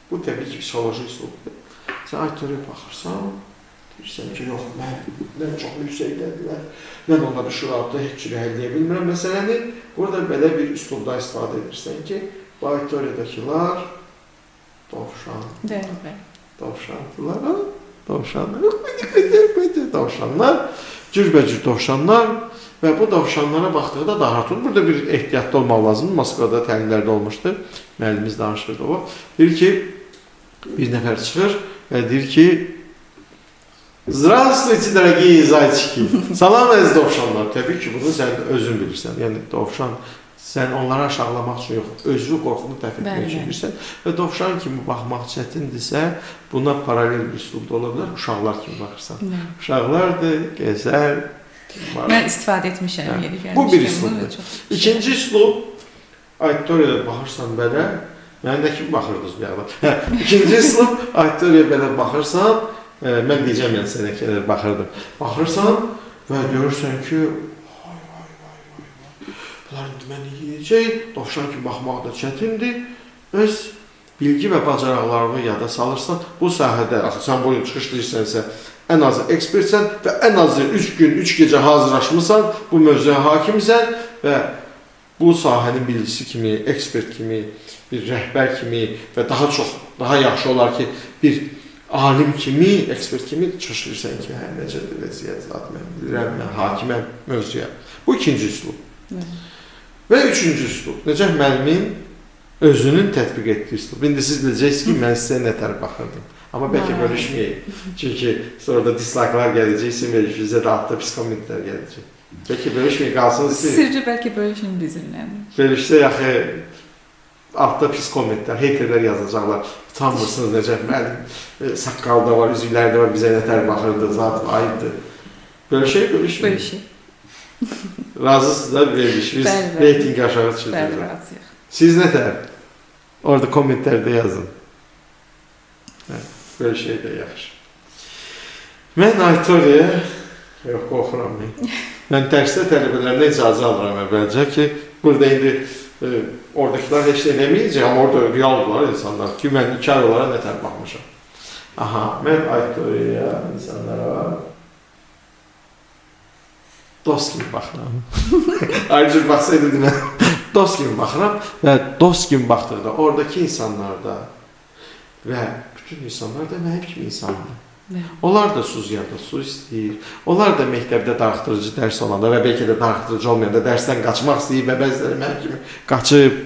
Bu təbii ki, psixoloji üslubudur. Sən auditoriyaya baxırsan, deyirsən ki, yox, mən çox yüksəkdədirlər, mən onları şuuraltı heç cürə həll edə bilmirəm. Məsələni, burada belə bir üslubda istifadə edirsən ki, bu auditoriyadakılar dovşanlar, cürbəcür dovşanlar və bu dovşanlara baxdıqda da rahat olur. Burada bir ehtiyatlı olmaq lazımdır. Moskvada təlimlərdə olmuşdu, müəllimimiz danışırdı o. Deyir ki, bir nəfər çıxır və deyir ki, Здравствуйте, дорогие зайчики. Salam əziz dovşanlar. Təbii ki, bunu sən özün bilirsən. Yəni, dovşan, sən onları aşağılamaq üçün yox, özü qorxunu dəf etmək üçün bilirsən. Və dovşan kimi baxmaq çətindirsə, buna paralel bir üslubda ola bilər, uşaqlar kimi baxırsan. Uşaqlardır, gəzər. Mən istifadə etmişəm. Bu bir üslubdur. İkinci üslub, auditoriyada baxırsan belə, mənə də kimi baxırdınız bir yaxda. İkinci üslub, auditoriyada belə baxırsan, mən deyəcəm, yəni sənə qədər baxırdım. Baxırsan və görürsən ki, bunlar məni yiyəcək, dovşan kimi baxmaq da çətindir. Öz bilgi və bacaraqlarını yada salırsan, bu sahədə, sən bu yıl çıxışlayırsansə, ən azı ekspertsən və ən azı 3 gün, 3 gecə hazırlaşmışsan, bu mövzuya hakimsən və bu sahənin bilgisi kimi, ekspert kimi, bir rəhbər kimi və daha çox daha yaxşı olar ki, bir alim kimi, ekspert kimi çıxışırsan ki, hə, necədir vəziyyət, zat mən bilirəm, mən hakiməm mövzuya. Bu ikinci üslub. Və üçüncü üslub, Nəcəf müəllimin özünün tətbiq etdiyi üslub. İndi siz biləcəksiniz ki, mən sizə nətər baxırdım. Amma bəlkə bölüşməyək. Çünki sonra da dislike'lar gələcək, sizin verilişinizə də altda pis kommentlər gələcək. Bəlkə bölüşməyək, qalsın siz. Sirri bəlkə bölüşün bizimlə. Bölüşsə yaxı altda pis kommentlər, heyterlər yazacaqlar. Utanmırsınız Nəcəf müəllim, saqqalı da var, üzükləri də var, bizə nətər baxırdı, zat ayıbdır. Bölüşək, bölüşməyək. Bölüşək. Razısınız da verilişimiz, reytingi aşağı düşürür. Bəli, razıyıq. Siz nətər? Orada kommentlərdə yazın. Böyle şey də yaxşı. Mən auditoriyaya, yox, qorxuram mən. Mən dərsdə tələbələrimdən icazə alıram əvvəlcə ki, burada indi oradakılar heç nə deməyəcək, amma orada realdılar insanlar ki, mən 2 ay olaraq nətər baxmışam. Aha, mən auditoriyaya, insanlara dost kimi baxıram. Ayrıca baxsaydı deməm, dost kimi baxıram və dost kimi baxdıqda oradakı insanlarda və bütün insanlar da mənim kimi insandır. Onlar da Suziyada su istəyir. Onlar da məktəbdə darıxdırıcı dərs olanda və bəlkə də darıxdırıcı olmayanda dərsdən qaçmaq istəyir və bəziləri mənim kimi qaçıb.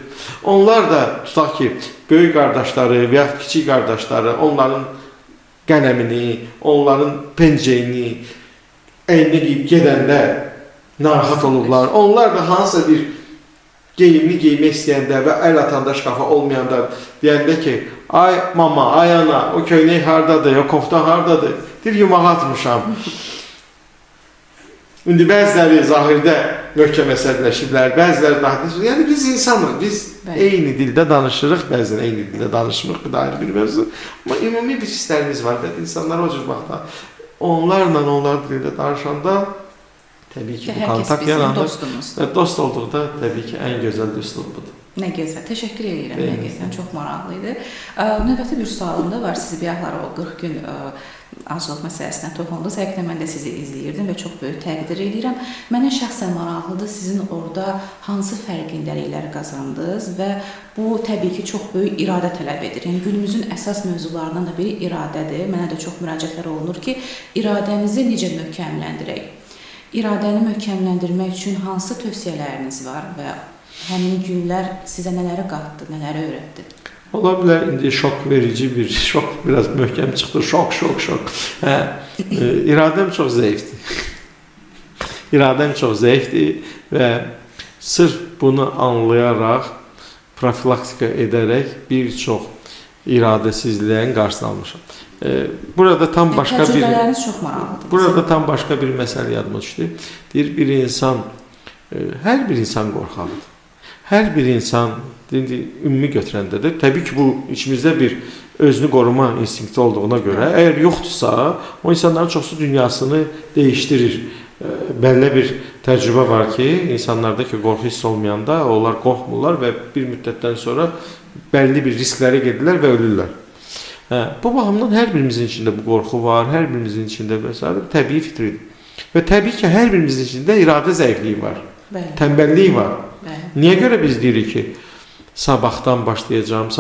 Onlar da tutaq ki, böyük qardaşları və ya kiçik qardaşları onların qələmini, onların pencəyini əyninə geyib gedəndə narahat olurlar. Onlar da hansısa bir geyimli geymək istəyəndə və əl atanda şkafa olmayanda deyəndə ki, ay mama, ay ana, o köynək hardadır, o kofta hardadır? Deyir, yumağa atmışam. İndi bəziləri zahirdə möhkəm əsəbləşiblər, bəziləri daxildə. Yəni biz insanıq, biz eyni dildə danışırıq, bəzən eyni dildə danışmırıq, bir də ayrı bir mövzu. Amma ümumi bir hisslərimiz var və insanlar o cür baxda onlarla onlar dilində danışanda təbii ki, bu kontakt yaranır. Dost olduqda təbii ki, ən gözəl üslub budur. Nə gözəl, təşəkkür edirəm, həqiqətən çox maraqlı idi. Növbəti bir sualım da var, sizi bayaqlar o 40 gün aclıq məsələsinə toxundunuz. Həqiqətən mən də sizi izləyirdim və çox böyük təqdir edirəm. Mənə şəxsən maraqlıdır, sizin orada hansı fərqindəlikləri qazandınız və bu təbii ki, çox böyük iradə tələb edir. Yəni günümüzün əsas mövzularından da biri iradədir. Mənə də çox müraciətlər olunur ki, iradəmizi necə möhkəmləndirək? İradəni möhkəmləndirmək üçün hansı tövsiyələriniz var və həmin günlər sizə nələri qatdı, nələri öyrətdi? Ola bilər, indi şok verici bir şok, biraz möhkəm çıxdı, şok. İradəm çox zəifdir. İradəm çox zəifdir və sırf bunu anlayaraq, profilaktika edərək bir çox iradəsizliyin qarşısını almışam. Burada tam başqa bir təcrübələriniz çox maraqlıdır. Burada tam başqa bir məsələ yadıma düşdü. Deyir, bir insan, hər bir insan qorxaqdır. Hər bir insan ümumi götürəndə də təbii ki, bu içimizdə bir özünü qoruma instinkti olduğuna görə, əgər yoxdursa, o insanların çoxsu dünyasını dəyişdirir. Bəlli bir təcrübə var ki, insanlarda ki, qorxu hiss olmayanda onlar qorxmurlar və bir müddətdən sonra bəlli bir risklərə gedirlər və ölürlər. Bu baxımdan hər birimizin içində bu qorxu var, hər birimizin içində məsələn təbii fitridir. Və təbii ki, hər birimizin içində iradə zəifliyi var, tənbəllik var. Niyə görə biz deyirik ki, sabahdan başlayacağam.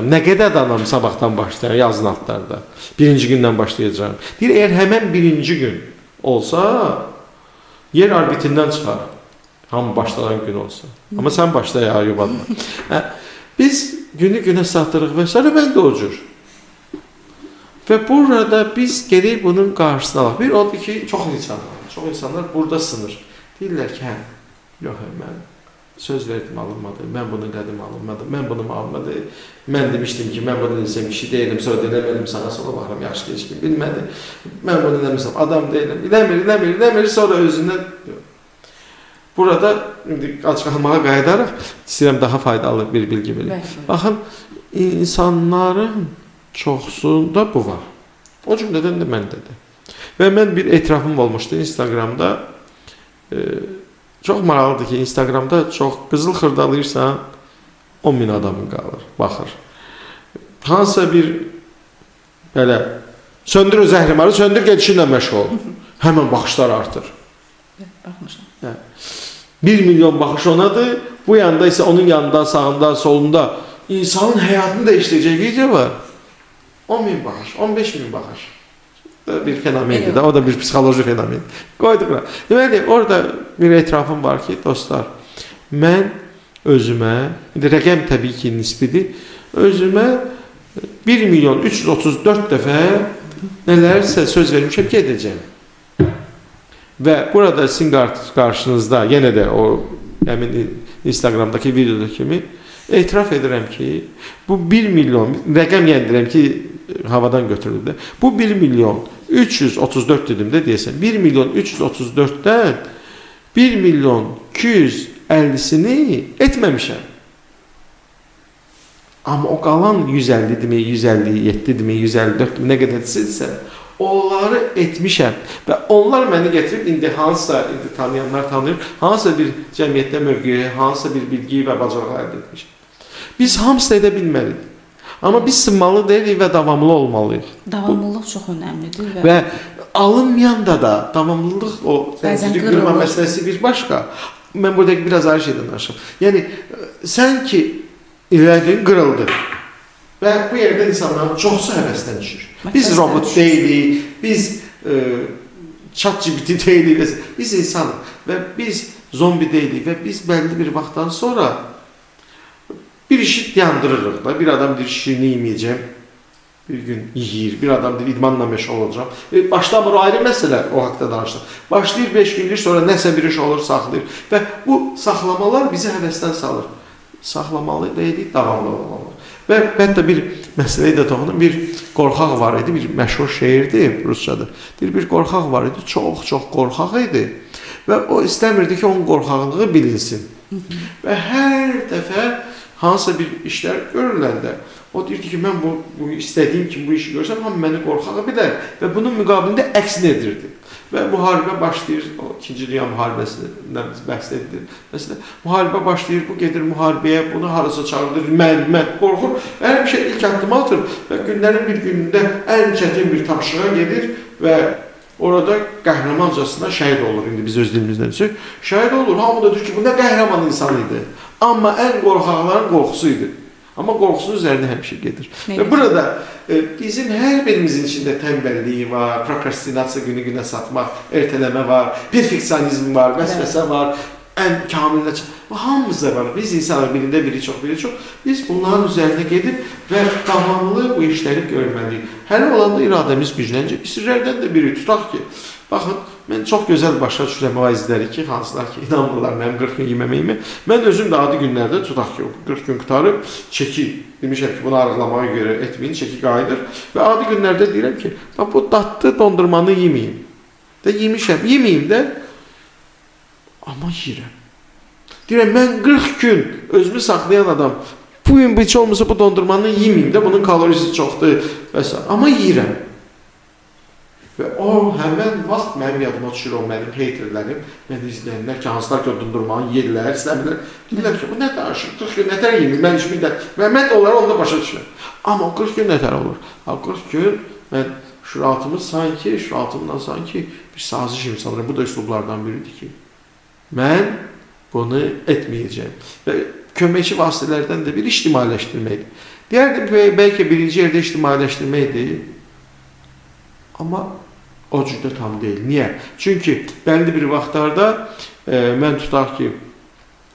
Nə qədər adam sabahdan başlayacağam, yazın altlarda. Birinci gündən başlayacağam. Deyir, əgər həmən birinci gün olsa, yer orbitindən çıxar. Hamı başlanan gün olsa. Amma sən başla ya, yubadma. Biz günü satırıq və sonra mən də o cür. Və burada biz gerək bunun qarşısına alaq. Bir odur ki, çox insanlar burada sınır. Deyirlər ki, yox, mən söz verdim, alınmadı, mən bunu qədim alınmadı, mən bunu alınmadı, mən demişdim ki, mən bunu desəm kişi deyilim, sonra demədim sana, sonra baxıram, yaxşı geç kimi bilmədi, mən bunu demişəm, adam deyilim, iləmir, sonra özündən, burada, indi açıq qalmağa qayıdaraq, istəyirəm daha faydalı bir bilgi verim. Baxın, insanların çoxsunda bu var, o cümlədən də məndə də. Və mən bir etirafım olmuşdu Instagramda, çox maraqlıdır ki, Instagramda çox qızıl xırdalayırsan 10.000 adamın qalır, baxır. Hansısa bir belə söndür o zəhrimarı, söndür gedişinlə məşğul ol. Həmən baxışlar artır. Baxmışam. 1 milyon baxış onadır, bu yanda isə onun yanında, sağında, solunda insanın həyatını dəyişdirəcək video var. 10.000 baxış, 15.000 baxış. Bir fenomendir de, o da bir psixoloji fenomen. Qoyduq. Deməli, orada bir etirafım var ki, dostlar, mən özümə, rəqəm təbii ki, nisbidir, özümə 1.334 dəfə nələrsə söz vermişəm ki, edəcəm. Və burada sizin qarşınızda, yenə də o Instagramdakı videoda kimi etiraf edirəm ki, bu 1 milyon, rəqəm yendirəm ki, havadan götürüldü. Bu 1.334 dedim də deyəsən, 1.334-dən 1.250-sini etməmişəm. Amma o qalan 150-dirmi, 157-dirmi, 154-dirmi, nə qədərdirsə, onları etmişəm. Və onlar məni getirib, indi hansısa, indi tanıyanlar tanıyır, hansısa bir cəmiyyətdə mövqeyi, hansısa bir bilgi və bacarıq əldə etmişəm. Biz hamısı edə bilməlidir. Amma biz sınmalı deyilik və davamlı olmalıyıq. Davamlılıq çox önəmlidir. Və alınmayanda da davamlılıq, o zənciri qırma məsələsi bir başqa. Mən buradakı biraz ayrı şeydən danışım. Yəni, sən ki, elədin, qırıldı. Və bu yerdə insanların çoxsu həvəsdən düşür. Biz robot deyilik, biz ChatGPT deyilik, biz insanıq və biz zombi deyilik və biz bəlli bir vaxtdan sonra bir işi yandırırıq da. Bir adam deyir, şirini yeməyəcəm, bir gün yiyir, bir adam deyir, idmanla məşğul olacaq. Başlamır, o ayrı məsələ, o haqda danışdıq. Başlayır 5 günlük, sonra nəsə bir iş olur, saxlayır. Və bu saxlamalar bizi həvəsdən salır. Saxlamalı deyilik, davamlı olmalı. Və hətta bir məsələyə də toxunum, bir qorxaq var idi, bir məşhur şeirdir, Rusçadır. Bir qorxaq var idi, çox qorxaq idi və o istəmirdi ki, onun qorxaqlığı bilinsin. Və hər dəfə hansısa bir işlər görüləndə, o deyirdi ki, mən bu istədiyim kimi bu işi görsəm, hamı məni qorxağa bilər və bunun müqabilində əksini edirdi. Və müharibə başlayır, o 2-ci Dünya müharibəsindən bəhs edilir. Məsələn, müharibə başlayır, bu gedir müharibəyə, bunu harasa çağırır, mən qorxur, hər bir şey ilk addımı atır və günlərin bir günündə ən çətin bir tapşığa gedir və orada qəhrəmancasına şəhid olur, indi biz öz dilimizdən desək, şəhid olur, hamı da deyir ki, bu nə qəhrəman insan idi. Amma ən qorxaqların qorxusu idi. Amma qorxusunun üzərində həmişə gedir. Və burada bizim hər birimizin içində tənbəlliyi var, prokrastinasiya, günü-günə satmaq, ertələmə var, perfeksionizm var, vəsvəsə var, ən kamilə hamımızda var. Biz insanlar birində biri çox, biri çox. Biz bunların üzərində gedib və davamlı bu işləri görməliyik. Hələ olanda iradəmiz güclənəcək. Sirlərdən də biri tutaq ki, baxın, mən çox gözəl başa düşürəm o əzizləri ki, hansılar ki, inanmırlar mənim 40 gün yeməməyimi. Mən özüm də adi günlərdə tutaq ki, 40 gün qutarıb, çəki, demişəm ki, bunu arıqlamaya görə etməyin, çəki qayıdır. Və adi günlərdə deyirəm ki, bu dadlı dondurmanı yeməyim. Və yemişəm, yeməyim də, amma yiyirəm. Deyirəm, mən 40 gün özümü saxlayan adam, bu gün heç olmasa bu dondurmanı yeməyim də, bunun kalorisi çoxdur və s. Amma yiyirəm. Və o həmən vaxt mənim yadıma düşür, o mənim haterlərim, məni izləyənlər ki, hansılar ki, o dondurmanı yedilər, istəmirlər. Deyirlər ki, bu nə danışır, 40 gün nətər yemir, mən hiç bildən. Və mən onları onda başa düşürəm. Amma 40 gün nətər olur? 40 gün mən şüratımdan sanki bir saziş imsanlarım. Bu da üslublardan biridir ki, mən bunu etməyəcəm. Və köməkçi vasitələrdən də bir ictimailəşdirməkdir. Deyərdim, bəlkə birinci yerdə ictimailəşdirməkdir. Amma o cürdə tam deyil. Niyə? Çünki bəlli bir vaxtlarda mən tutaq ki,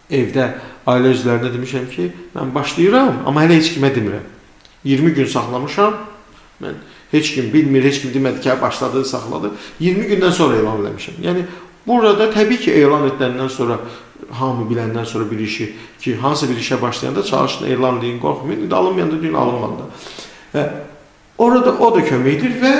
evdə ailə üzvlərinə demişəm ki, mən başlayıram, amma hələ heç kimə demirəm. 20 gün saxlamışam, mən heç kim bilmir, heç kim demədi ki, başladı, saxladı. 20 gündən sonra elan eləmişəm. Yəni, burada təbii ki, elan ediləndən sonra, hamı biləndən sonra bir işi ki, hansı bir işə başlayanda çalışın, elan deyin, qorxmayın, alınmayanda deyin, alınmadı. Orada o da köməkdir və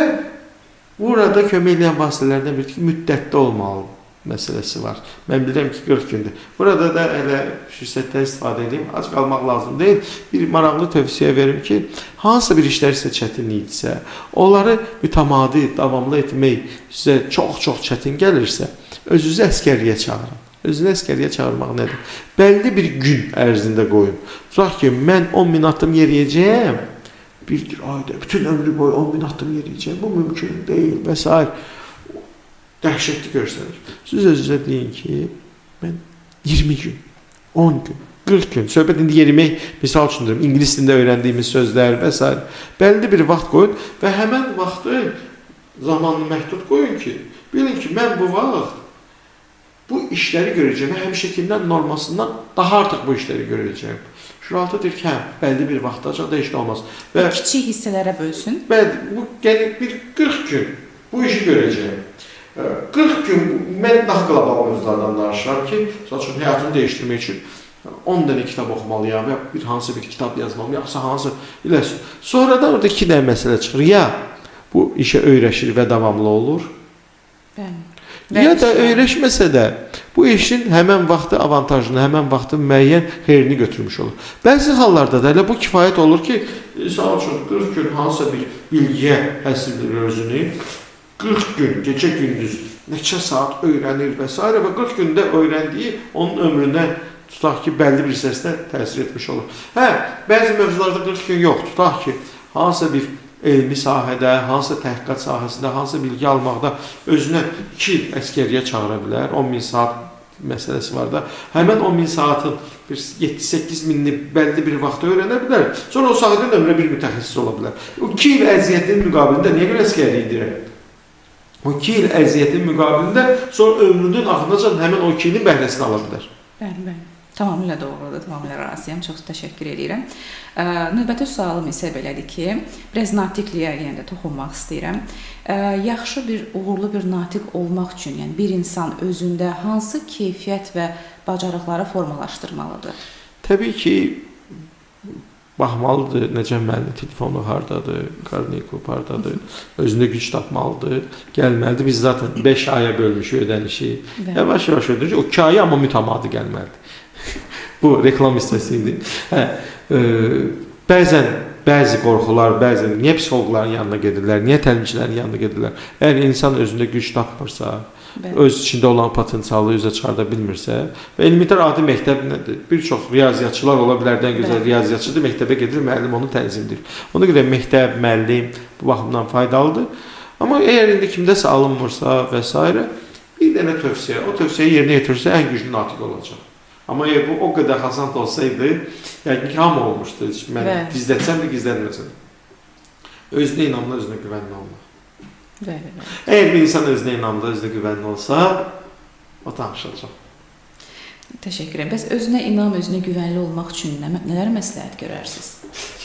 burada kömək edən vasitələrdən biri ki, müddətli olmalı məsələsi var. Mən bilirəm ki, 40 gündür. Burada da elə fürsətdən istifadə edeyim, ac qalmaq lazım deyil. Bir maraqlı tövsiyə verim ki, hansısa bir işlər sizə çətinlikdirsə, onları mütəmadi, davamlı etmək sizə çox çətin gəlirsə, özünüzü əskərliyə çağırın. Özünü əskərliyə çağırmaq nədir? Bəlli bir gün ərzində qoyun. Tutaq ki, mən 10.000 addım yeriyəcəyəm, bir ayda, bütün ömrü boyu 10.000 addım yeriyəcəyəm, bu mümkün deyil və s. Dəhşətli görsənir. Siz özünüzə deyin ki, mən 20 gün, 10 gün, 40 gün. Söhbət indi yerimək, misal üçün deyim, ingilis dilində öyrəndiyimiz sözlər və s. Bəlli bir vaxt qoyun və həmən vaxtı zamanını məhdud qoyun ki, bilin ki, mən bu vaxt bu işləri görəcəyim və həmişəkindən normasından daha artıq bu işləri görəcəyim. Şuraltı deyir ki, hə, bəlli bir vaxtacaq da heç də olmaz. Və kiçik hissələrə bölsün. Bəli, bu gəlib bir 40 gün bu işi görəcəyim. 40 gün mən daha qlobal mövzulardan danışıram ki, məsəl həyatını dəyişdirmək üçün 10 dənə kitab oxumalıyam və bir hansı bir kitab yazmalıyam, yoxsa hansı iləsin. Sonradan orada 2 dənə məsələ çıxır. Ya bu işə öyrəşir və davamlı olur. Bəli. Ya da öyrəşməsə də bu işin həmən vaxtı avantajını, həmən vaxtı müəyyən xeyrini götürmüş olur. Bəzi hallarda da elə bu kifayət olur ki, misal üçün 40 gün hansısa bir bilgiyə həsr edir özünü, 40 gün, gecə gündüz neçə saat öyrənir və s. və 40 gündə öyrəndiyi onun ömrünə tutaq ki, bəlli bir hissəsinə təsir etmiş olur. Hə, bəzi mövzularda 40 gün yox, tutaq ki, hansısa bir elmi sahədə, hansısa təhqiqat sahəsində, hansısa bilgi almaqda özünə 2 il əskəriyə çağıra bilər. 10.000 saat məsələsi var da. Həmən 10.000 saatın 7-8 minini bəlli bir vaxtda öyrənə bilər. Sonra o sahədən ömrə bir mütəxəssis ola bilər. O 2 il əziyyətin müqabilində niyə görə əskəriyə edirək? O 2 il əziyyətin müqabilində sonra ömrünün axınacan həmən o 2 ilin bəhrəsini ala bilər. Bəli, bəli. Tamamilə doğrudur, tamamilə razıyam. Çox təşəkkür edirəm. Növbəti sualım isə belədir ki, biraz natiqliyə yenə də toxunmaq istəyirəm. Yaxşı bir, uğurlu bir natiq olmaq üçün, yəni bir insan özündə hansı keyfiyyət və bacarıqları formalaşdırmalıdır? Təbii ki, baxmalıdır, necə müəllim telefonu hardadır, Karnikov hardadır, özündə güc tapmalıdır, gəlməlidir. Biz zaten 5 aya bölmüşük ödənişi. Yavaş-yavaş ödənirik. O 2 aya amma mütəmadi gəlməlidir. Bu reklam hissəsidir. Bəzən bəzi qorxular, bəzən niyə psixoloqların yanına gedirlər, niyə təlimçilərin yanına gedirlər? Əgər insan özündə güc tapmırsa, öz içində olan potensialı üzə çıxarda bilmirsə və elementar adi məktəb nədir? Bir çox riyaziyyatçılar ola bilər, ən gözəl riyaziyyatçıdır, məktəbə gedir, müəllim onu tənzimdir. Ona görə məktəb, müəllim bu baxımdan faydalıdır. Amma əgər indi kimdəsə alınmırsa və s. bir dənə tövsiyə, o tövsiyəyi yerinə yetirsə ən güclü natiq olacaq. Amma eğer bu o kadar hasant olsaydı, yani ham olmuştu. Ben gizletsem de gizlenmesem. Özüne inanma, özüne güvenli olma. Eğer bir insan özüne inanma, özüne güvenli olsa, o tanışılacaq. Teşekkür ederim. Bəs özünə inam, özünə güvənli olmaq üçün nələr məsləhət görərsiniz?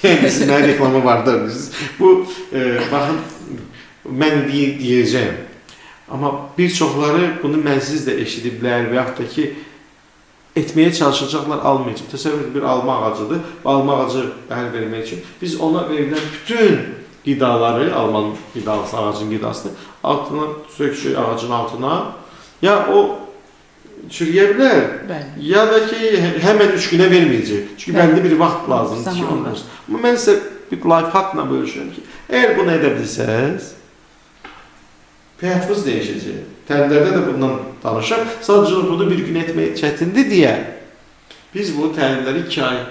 Kendisine reklamı vardır. Bu, baxın, mən deyəcəyim. Amma bir çoxları bunu mənsiz də eşidiblər və yaxud da ki, etməyə çalışacaqlar, almayacaq. Təsəvvür bir alma ağacıdır. Bu alma ağacı bəhr vermək üçün biz ona verilən bütün qidaları, almanın qidası, ağacın qidasını altına söküşür ağacın altına. Ya o çürüyə bilər, ya da ki həmən 3 günə verməyəcək. Çünki bəlli bir vaxt lazımdır ki, onlar. Amma mən sizə bir life hackla bölüşürəm ki, əgər bunu edə bilsəz, həyatınız dəyişəcək. Təlimlərdə də bundan danışaq. Sadəcə bunu bir gün etmək çətindir deyə biz bu təlimləri 2 ay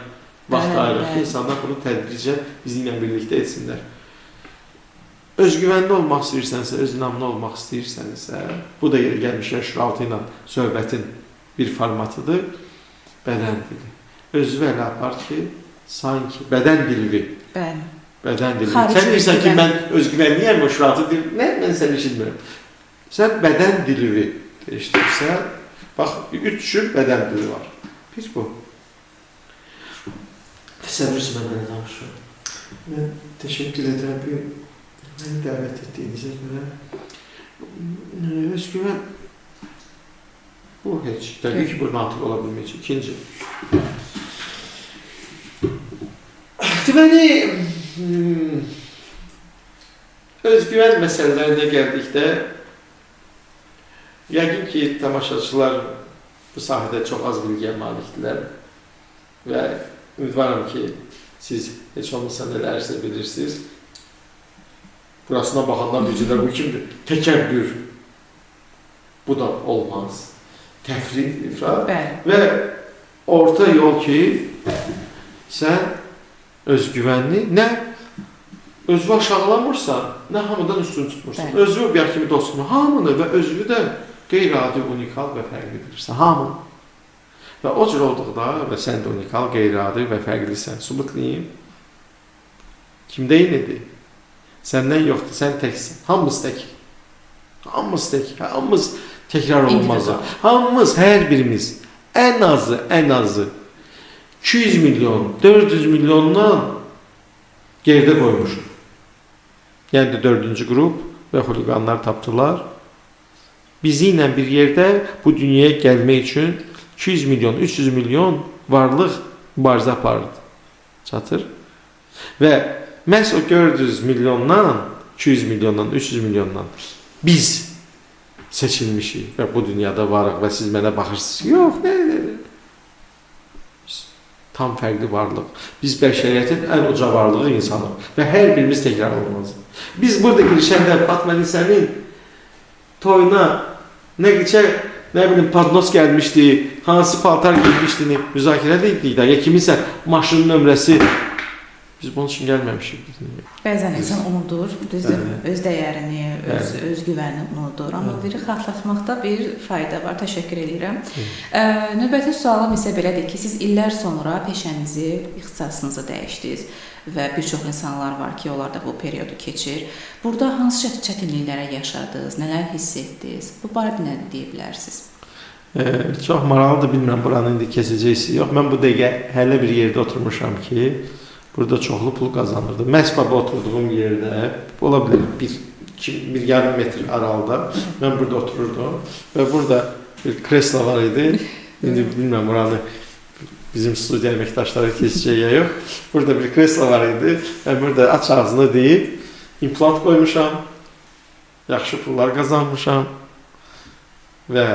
vaxt ayırıq ki, insanlar bunu tədricən bizimlə birlikdə etsinlər. Özgüvənli olmaq istəyirsənsə, öz inamlı olmaq istəyirsənsə, bu da yeri gəlmişlər Şuraltı ilə söhbətin bir formatıdır. Bədən dili. Özü elə apar ki, sanki bədən dili. Bədən dili. Sən deyirsən ki, mən özgüvənliyəm o Şuraltı dili. Nə? Mən səni eşitmirəm. Sən bədən dilini dəyişdirirsən, bax, 3 cür bədən dili var. Bir bu. Təsəvvürüsü mən mənə danışıyorum. Mən təşəkkür edirəm ki, məni dəvət etdiyinizə görə. Özgüvən, bu heç. Təbii ki, bu natiq ola bilməyəcək. İkinci. Deməli, özgüvən məsələlərinə gəldikdə, yəqin ki, tamaşaçılar bu sahədə çox az bilgiyə malikdirlər və ümidvaram ki, siz heç olmasa nələrsə bilirsiniz. Burasına baxanlar deyəcəklər, bu kimdir? Təkəbbür. Bu da olmaz. Təfrid, ifrat və orta yol ki, sən özgüvənli, nə özünü aşağılamırsan, nə hamıdan üstün tutmursan. Özünü bir kimi dostunu, hamını və özünü də qeyri-adi, unikal və fərqli bilirsən. Hamını. Və o cür olduqda və sən də unikal, qeyri-adi və fərqlisən, sübutlayım. Kimdə eynidir? Səndən yoxdur, sən təksən. Hamımız tək. Hamımız tək. Hamımız təkrar olunmazdır. Hamımız, hər birimiz ən azı 200 milyon, 400 milyondan geride qoymuşuq. Yəni də 4-cü qrup və xuliqanlar tapdılar. Bizi ilə bir yerdə bu dünyaya gəlmək üçün 200 milyon, 300 milyon varlıq mübarizə apardı. Çatır. Və məhz o 400 milyondan, 200 milyondan, 300 milyondan biz seçilmişik və bu dünyada varıq və siz mənə baxırsınız. Yox, nə? Tam fərqli varlıq. Biz bəşəriyyətin ən uca varlığı insanıq və hər birimiz təkrar olmalıyıq. Biz burada girişəndə Fatma Nisənin toyuna nə bilim padnos gəlmişdi, hansı paltar giymişdini müzakirə edirdik də, ya kiminsə maşının nömrəsi. Biz bunun üçün gəlməmişik. Bəzən insan unudur, düzdür, öz dəyərini, öz güvənini unudur. Amma biri xatırlatmaqda bir fayda var. Təşəkkür edirəm. Növbəti sualım isə belədir ki, siz illər sonra peşənizi, ixtisasınızı dəyişdiniz və bir çox insanlar var ki, onlar da bu periodu keçir. Burada hansı çətinliklərə yaşadınız, nələr hiss etdiniz? Bu barədə nə deyə bilərsiniz? Çox maraqlıdır, bilmirəm buranın indi keçəcəyi yox. Mən bu dəqiqə hələ bir yerdə oturmuşam ki, burada çoxlu pul qazanırdım. Məhz baba oturduğum yerdə, ola bilir bir yarım metr aralıda mən burada otururdum və burada bir kreslo var idi. İndi bilmirəm oranı bizim studiya əməkdaşları keçəcək ya yox. Burada bir kreslo var idi. Mən burada aç ağzını deyib implant qoymuşam. Yaxşı pullar qazanmışam və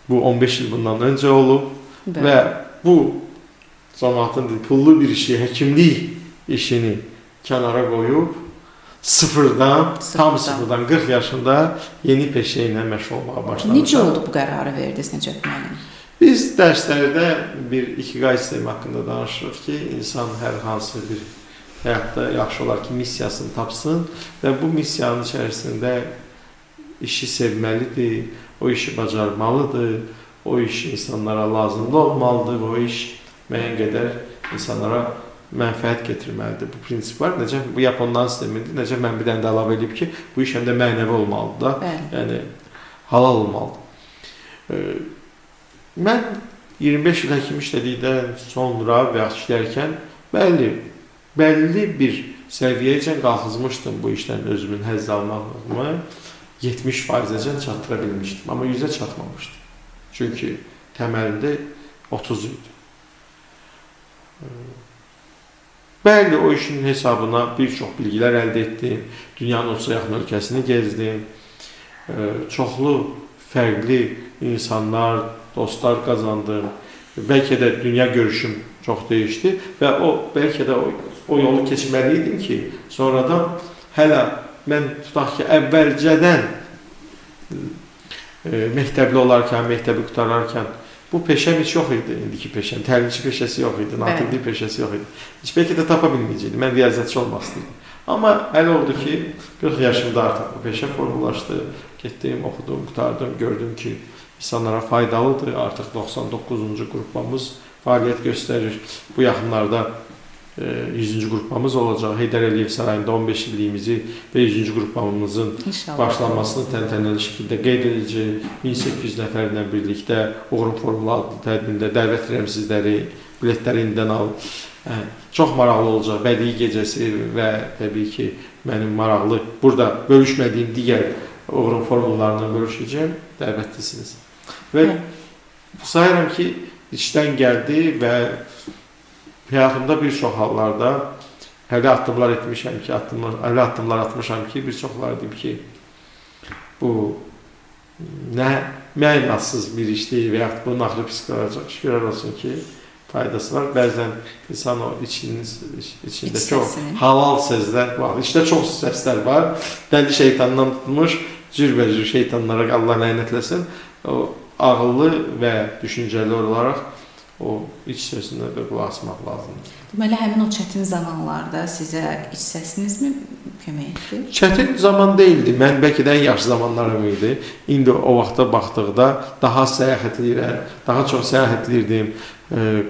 bu 15 il bundan öncə olub və bu cəmaatın pullu bir işi, həkimlik işini kənara qoyub tam sıfırdan 40 yaşında yeni peşə ilə məşğul olmağa başlamışam. Necə oldu bu qərarı verdiniz, Nəcəf müəllim? Biz dərslərdə bir ikiqay sistemi haqqında danışırıq ki, insan hər hansı bir həyatda yaxşı olar ki, missiyasını tapsın və bu missiyanın içərisində işi sevməlidir, o işi bacarmalıdır, o iş insanlara lazımlı olmalıdır, o iş müəyyən qədər insanlara mənfəət gətirməlidir. Bu prinsip var. Necə bu Yaponların sistemidir. Necə mən bir dənə də əlavə edib ki, bu iş həm də mənəvi olmalıdır da. Yəni halal olmalıdır. Mən 25 il həkim işlədikdən sonra və yaxud işlərkən bəlli bir səviyyəcən qalxızmışdım bu işdən özümün həzz almağımı 70%-əcən çatdıra bilmişdim. Amma 100-ə çatmamışdım. Çünki təməlində 30 idi. Bəli, o işin hesabına bir çox bilgilər əldə etdim. Dünyanın 30 yaxın ölkəsini gezdim. Çoxlu fərqli insanlar, dostlar qazandım. Bəlkə də dünya görüşüm çox dəyişdi və bəlkə də o yolu keçməli idim ki, sonradan hələ mən tutaq ki, əvvəlcədən məktəbli olarkən, məktəbi qutararkən bu peşəm heç yox idi, indiki peşəm. Təlimçi peşəsi yox idi, nativlik peşəsi yox idi. Heç bəlkə də tapa bilməyəcəkdim. Mən riyaziyyatçı olmaq istəyirdim. Amma hələ oldu ki, 40 yaşımda artıq bu peşə formulaşdı. Getdim, oxudum, qutardım, gördüm ki, insanlara faydalıdır. Artıq 99-cu qrupamız fəaliyyət göstərir. Bu yaxınlarda 100-cü qrupamız olacaq. Heydər Əliyev sarayında 15 illiyimizi və 100-cü qrupamızın başlanmasını təntənəli şəkildə qeyd edəcək. 1800 nəfərlə birlikdə Uğurun Formulu adlı tədbirində dəvət edirəm sizləri, biletləri indidən al. Çox maraqlı olacaq bədii gecəsi və təbii ki, mənim maraqlı, burada bölüşmədiyim digər Uğurun formullarını bölüşəcəyim, dəvətlisiniz. Və sayıram ki, içdən gəldi və həyatımda bir çox hallarda hələ addımlar etmişəm ki, hələ addımlar atmışam ki, bir çoxlar deyib ki, bu nə mənasız bir iş deyil və yaxud bunun axırı psixolojik şükürlər olsun ki, faydası var. Bəzən insan o içində çox halal sözlər var. İçdə çox səslər var. Dəli şeytandan tutmuş, cürbəcür şeytanlara Allah lənətləsin. O ağıllı və düşüncəli olaraq o iç sözünə də qulaq asmaq lazımdır. Deməli, həmin o çətin zamanlarda sizə iç səsinizmi kömək etdi? Çətin zaman deyildi. Mən bəlkə də ən yaxşı zamanlarım idi. İndi o vaxta baxdıqda daha səyahət edirəm, daha çox səyahət edirdim.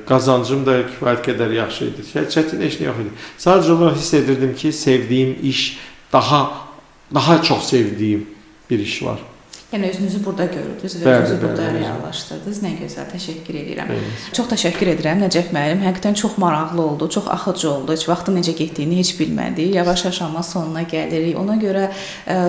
Qazancım da kifayət qədər yaxşı idi. Çətin heç nə yox idi. Sadəcə olaraq hiss edirdim ki, sevdiyim iş daha çox sevdiyim bir iş var. Yəni özünüzü burada görürdünüz və özünüzü burada reallaşdırdınız. Nə gözəl, təşəkkür edirəm. Çox təşəkkür edirəm Nəcəf müəllim. Həqiqətən çox maraqlı oldu, çox axıcı oldu. Heç vaxtın necə getdiyini heç bilmədik. Yavaş-yavaş amma sonuna gəlirik. Ona görə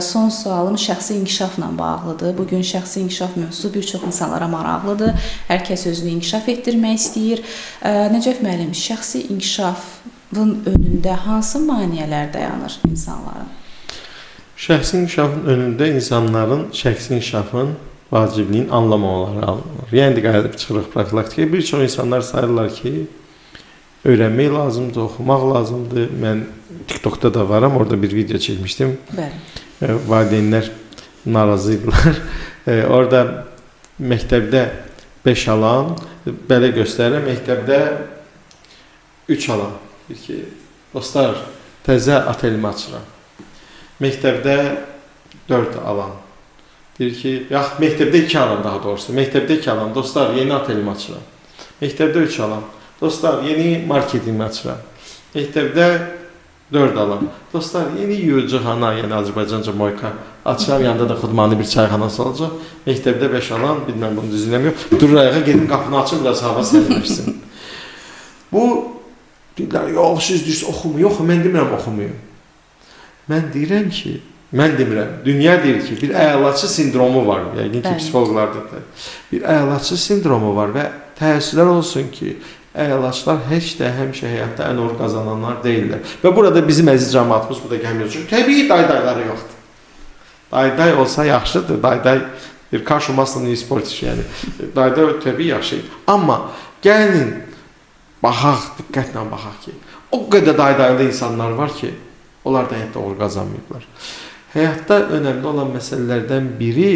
son sualım şəxsi inkişafla bağlıdır. Bu gün şəxsi inkişaf mövzusu bir çox insanlara maraqlıdır. Hər kəs özünü inkişaf etdirmək istəyir. Nəcəf müəllim, şəxsi inkişafın önündə hansı maneələr dayanır insanların? Şəxsi inkişafın önündə insanların şəxsi inkişafın vacibliyini anlamamaları alınır. Yəni gəlib çıxırıq profilaktikaya. Bir çox insanlar sayırlar ki, öyrənmək lazımdır, oxumaq lazımdır. Mən TikTokda da varam, orada bir video çəkmişdim. Bəli. Valideynlər narazı idilər. Orada məktəbdə 5 alan, belə göstərirəm, məktəbdə 3 alan. Bir ki, dostlar, təzə atelmə açıram. Məktəbdə 4 alan. Deyir ki, məktəbdə 2 alan daha doğrusu. Məktəbdə 2 alan. Dostlar, yeni atelmə açıram. Məktəbdə 3 alan. Dostlar, yeni marketinq açıram. Məktəbdə 4 alan. Dostlar, yeni yuyucuxana, yəni Azərbaycanca moyka açıram. Yanında da xudmanlı bir çayxanası olacaq. Məktəbdə 5 alan, bilməm bunu düzüləm yox. Durur ayağa, gedin qapını açın, biraz hava sərinləşsin. Bu, deyirlər, yox, siz deyirsiniz, oxumayın. Yox, mən demirəm, oxumayın. Mən deyirəm ki, mən demirəm, dünya deyir ki, bir əlaçı sindromu var, yəqin ki, psixoloqlarda da. Bir əlaçı sindromu var və təəssüflər olsun ki, əlaçlar heç də həmişə həyatda ən uğur qazananlar deyirlər. Və burada bizim əziz cəmaatımız bu da gəlmir. Çünki təbii day-dayları yoxdur. Day-day olsa yaxşıdır, day-day bir kaş olmazsa sport işi, yəni. Day-day təbii yaxşıdır. Amma gəlin, baxaq, diqqətlə baxaq ki, o qədər day-daylı insanlar var ki, onlar da həyatda uğur qazanmayıblar. Həyatda önəmli olan məsələlərdən biri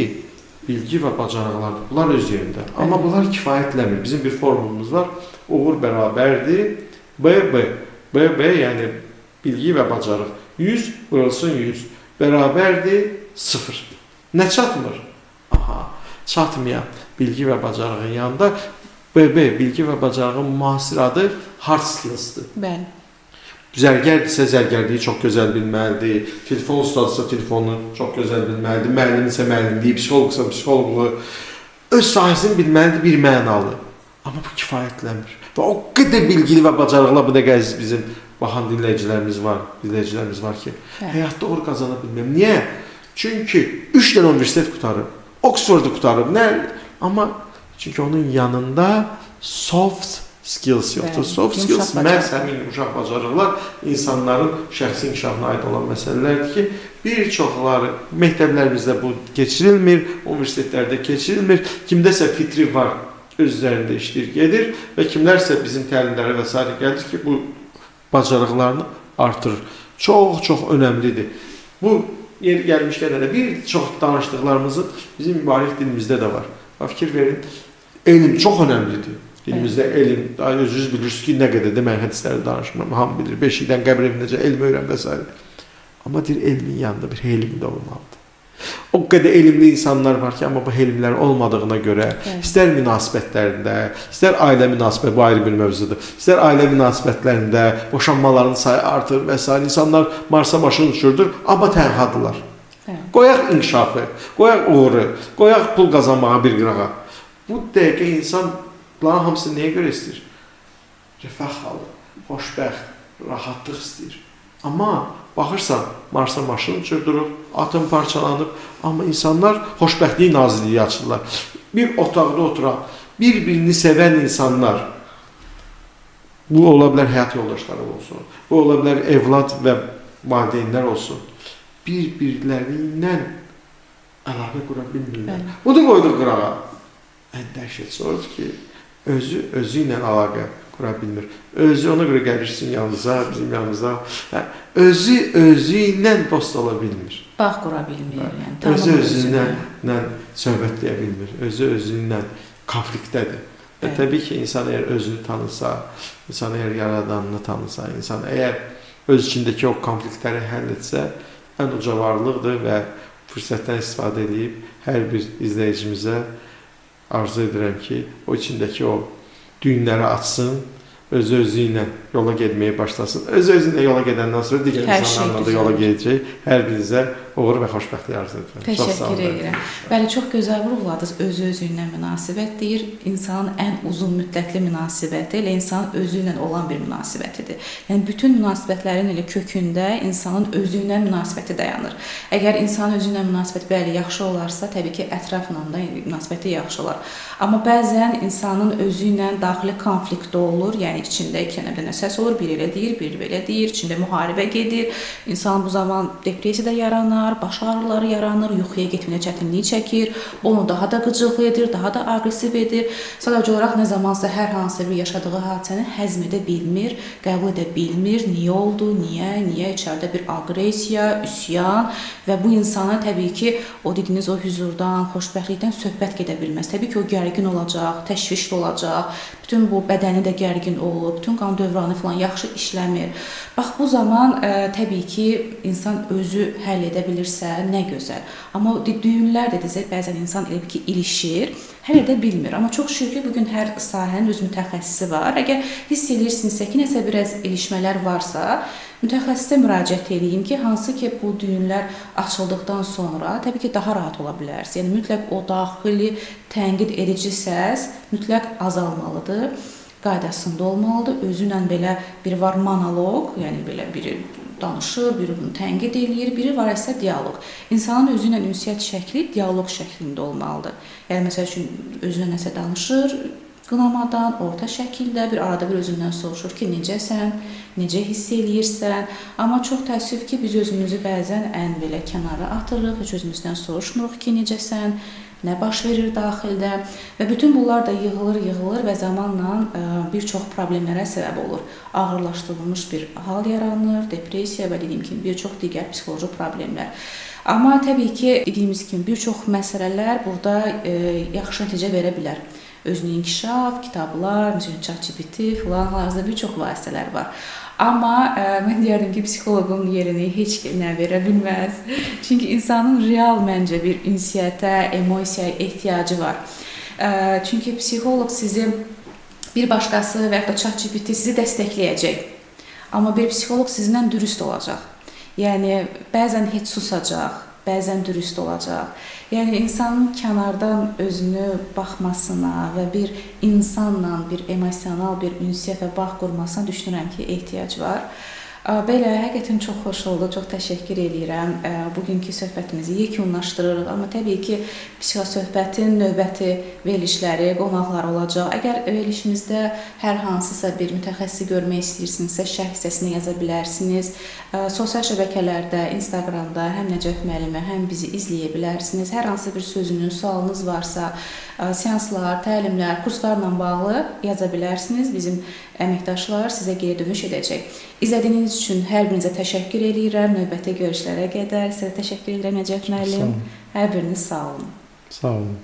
bilgi və bacarıqlardır. Bunlar öz yerində. Amma bunlar kifayətləmir. Bizim bir formulumuz var. Uğur bərabərdir. BB. BB yəni bilgi və bacarıq. 100 vurulsun 100. Bərabərdir 0. Nə çatmır? Aha, çatmayan bilgi və bacarığın yanında BB, bilgi və bacarığın müasir adı hard skills'dır. Bəli. Zərgərdirsə zərgərliyi çox gözəl bilməlidir. Telefon ustadırsa telefonu çox gözəl bilməlidir. Müəllimsə müəllimliyi, psixoloqsa psixoloqluğu. Öz sahəsini bilməlidir bir mənalı. Amma bu kifayətləmir. Və o qədər bilgili və bacarıqlı bu dəqiqə bizim baxan dinləyicilərimiz var ki, həyatda uğur qazana bilməm. Niyə? Çünki 3 dənə universitet qutarıb, Oxford'u qutarıb, amma çünki onun yanında soft skills yoxdur. Soft skills məhz həmin yumuşaq bacarıqlar insanların şəxsi inkişafına aid olan məsələlərdir ki, bir çoxları məktəblərimizdə bu keçirilmir, universitetlərdə keçirilmir. Kimdəsə fitri var, öz üzərində işləyir, gedir və kimlərsə bizim təlimlərə və s. gəlir ki, bu bacarıqlarını artırır. Çox önəmlidir. Bu yer gəlmişkən də bir çox danışdıqlarımızın bizim mübarək dilimizdə də var. Fikir verin, elm çox önəmlidir. Dilimizdə elm, daha özünüz bilirsiniz ki, nə qədər də mən hədisləri danışmıram, hamı bilir, beşikdən qəbr evinəcə elm öyrən və s. Amma deyir, elmin yanında bir elm də olmalıdır. O qədər elmli insanlar var ki, amma bu elmlər olmadığına görə, istər münasibətlərində, istər ailə münasibət, bu ayrı bir mövzudur, istər ailə münasibətlərində boşanmaların sayı artır və s. İnsanlar Marsa maşın uçurdur, amma tənhadılar. Qoyaq inkişafı, qoyaq uğuru, qoyaq pul qazanmağa bir qırağa. Bu dəqiqə insan bunların hamısını nəyə görə istəyir? Rəfah halı, xoşbəxt, rahatlıq istəyir. Amma baxırsan, Marsa maşın uçurdurub, atom parçalanıb, amma insanlar xoşbəxtlik nazirliyi açırlar. Bir otaqda oturan, bir-birini sevən insanlar, bu ola bilər həyat yoldaşları olsun, bu ola bilər evlad və valideynlər olsun, bir-birlərindən əlaqə qura bilmirlər. Bunu qoyduq qırağa. Ən dəhşətli odur ki, özü ilə əlaqə qura bilmir. Özü ona görə gəlirsin yanımıza, bizim yanımıza. Özü ilə dost ola bilmir. Bağ qura bilmir. Özü ilə söhbətləyə bilmir. Özü ilə konfliktdədir. Təbii ki, insan əgər özünü tanısa, insan əgər yaradanını tanısa, insan əgər öz içindəki o konfliktləri həll etsə, ən uca varlıqdır və fürsətdən istifadə edib hər bir izləyicimizə arzu edirəm ki, o içindəki o düyünləri açsın, özü ilə yola getməyə başlasın. Özü ilə yola gedəndən sonra digər insanlarla da yola gedəcək. Hər birinizə uğur və xoşbəxtlik arzu edirəm. Təşəkkür edirəm. Bəli, çox gözəl vurğuladınız. Özü ilə münasibət deyir. İnsanın ən uzun müddətli münasibəti elə insanın özü ilə olan bir münasibətidir. Yəni bütün münasibətlərin elə kökündə insanın özü ilə münasibəti dayanır. Əgər insanın özü ilə münasibəti bəli yaxşı olarsa, təbii ki, ətrafla da münasibəti yaxşı olar. Amma bəzən insanın özü ilə daxili konflikt olur. Yəni içində iki dənə səs olur, biri elə deyir, biri belə deyir, içində müharibə gedir. İnsan bu zaman depressiyada yaranar, baş ağrıları yaranır, yuxuya getməyə çətinlik çəkir, onu daha da qıcıqlı edir, daha da aqressiv edir. Sadəcə olaraq nə zamansa hər hansı bir yaşadığı hadisəni həzm edə bilmir, qəbul edə bilmir. Niyə oldu, niyə içəridə bir aqressiya, üsyan və bu insana təbii ki, o dediyiniz o hüzurdan, xoşbəxtlikdən söhbət gedə bilməz. Təbii ki, o gərgin olacaq, təşvişli olacaq, bütün bu bədəni də gərgin olur, bütün qan dövranı falan yaxşı işləmir. Bax, bu zaman təbii ki, insan özü həll edə bilirsə, nə gözəl. Amma düyünlər dedizə, bəzən insan elə ki, ilişir, həll edə bilmir. Amma çox şükür ki, bugün hər sahənin öz mütəxəssisi var. Əgər hiss edirsinizsə ki, nəsə biraz ilişmələr varsa, mütəxəssisə müraciət edin ki, hansı ki, bu düyünlər açıldıqdan sonra təbii ki, daha rahat ola bilərsiniz. Yəni mütləq o daxili tənqid edici səs mütləq azalmalıdır, qaydasında olmalıdır. Özü ilə belə biri var monoloq, yəni belə biri danışır, biri bunu tənqid eləyir, biri var isə dialoq. İnsanın özü ilə ünsiyyət şəkli dialoq şəklində olmalıdır. Yəni məsəl üçün özü ilə nəsə danışır, qınamadan, orta şəkildə bir arada bir özündən soruşur ki, necəsən, necə hiss eləyirsən. Amma çox təəssüf ki, biz özümüzü bəzən ən belə kənara atırıq, heç özümüzdən soruşmuruq ki, necəsən, nə baş verir daxildə və bütün bunlar da yığılır və zamanla bir çox problemlərə səbəb olur. Ağırlaşdırılmış bir hal yaranır, depressiya və dediyim kimi bir çox digər psixoloji problemlər. Amma təbii ki, dediyimiz kimi bir çox məsələlər burada yaxşı nəticə verə bilər. Özünü inkişaf, kitablar, məsələn, ChatGPT filan, hal-hazırda bir çox vasitələr var. Amma mən deyərdim ki, psixoloqun yerini heç nə verə bilməz. Çünki insanın real məncə bir ünsiyyətə, emosiyaya ehtiyacı var. Çünki psixoloq sizi bir başqası və ya da ChatGPT sizi dəstəkləyəcək. Amma bir psixoloq sizinlə dürüst olacaq. Yəni bəzən heç susacaq, bəzən dürüst olacaq. Yəni insanın kənardan özünü baxmasına və bir insanla bir emosional bir ünsiyyət və bağ qurmasına düşünürəm ki, ehtiyac var. Belə, həqiqətən çox xoş oldu, çox təşəkkür edirəm. Bugünkü söhbətimizi yekunlaşdırırıq, amma təbii ki, psixosöhbətin növbəti verilişləri, qonaqlar olacaq. Əgər verilişimizdə hər hansısa bir mütəxəssisi görmək istəyirsinizsə, şərh hissəsinə yaza bilərsiniz. Sosial şəbəkələrdə, Instagramda həm Nəcəf müəllimə, həm bizi izləyə bilərsiniz. Hər hansı bir sözünüz, sualınız varsa, seanslar, təlimlər, kurslarla bağlı yaza bilərsiniz. Bizim əməkdaşlar sizə geri dönüş edəcək. İzlədiyiniz üçün hər birinizə təşəkkür edirəm. Növbəti görüşlərə qədər sizə təşəkkür edirəm Nəcəf müəllim. Hər biriniz sağ olun. Sağ olun.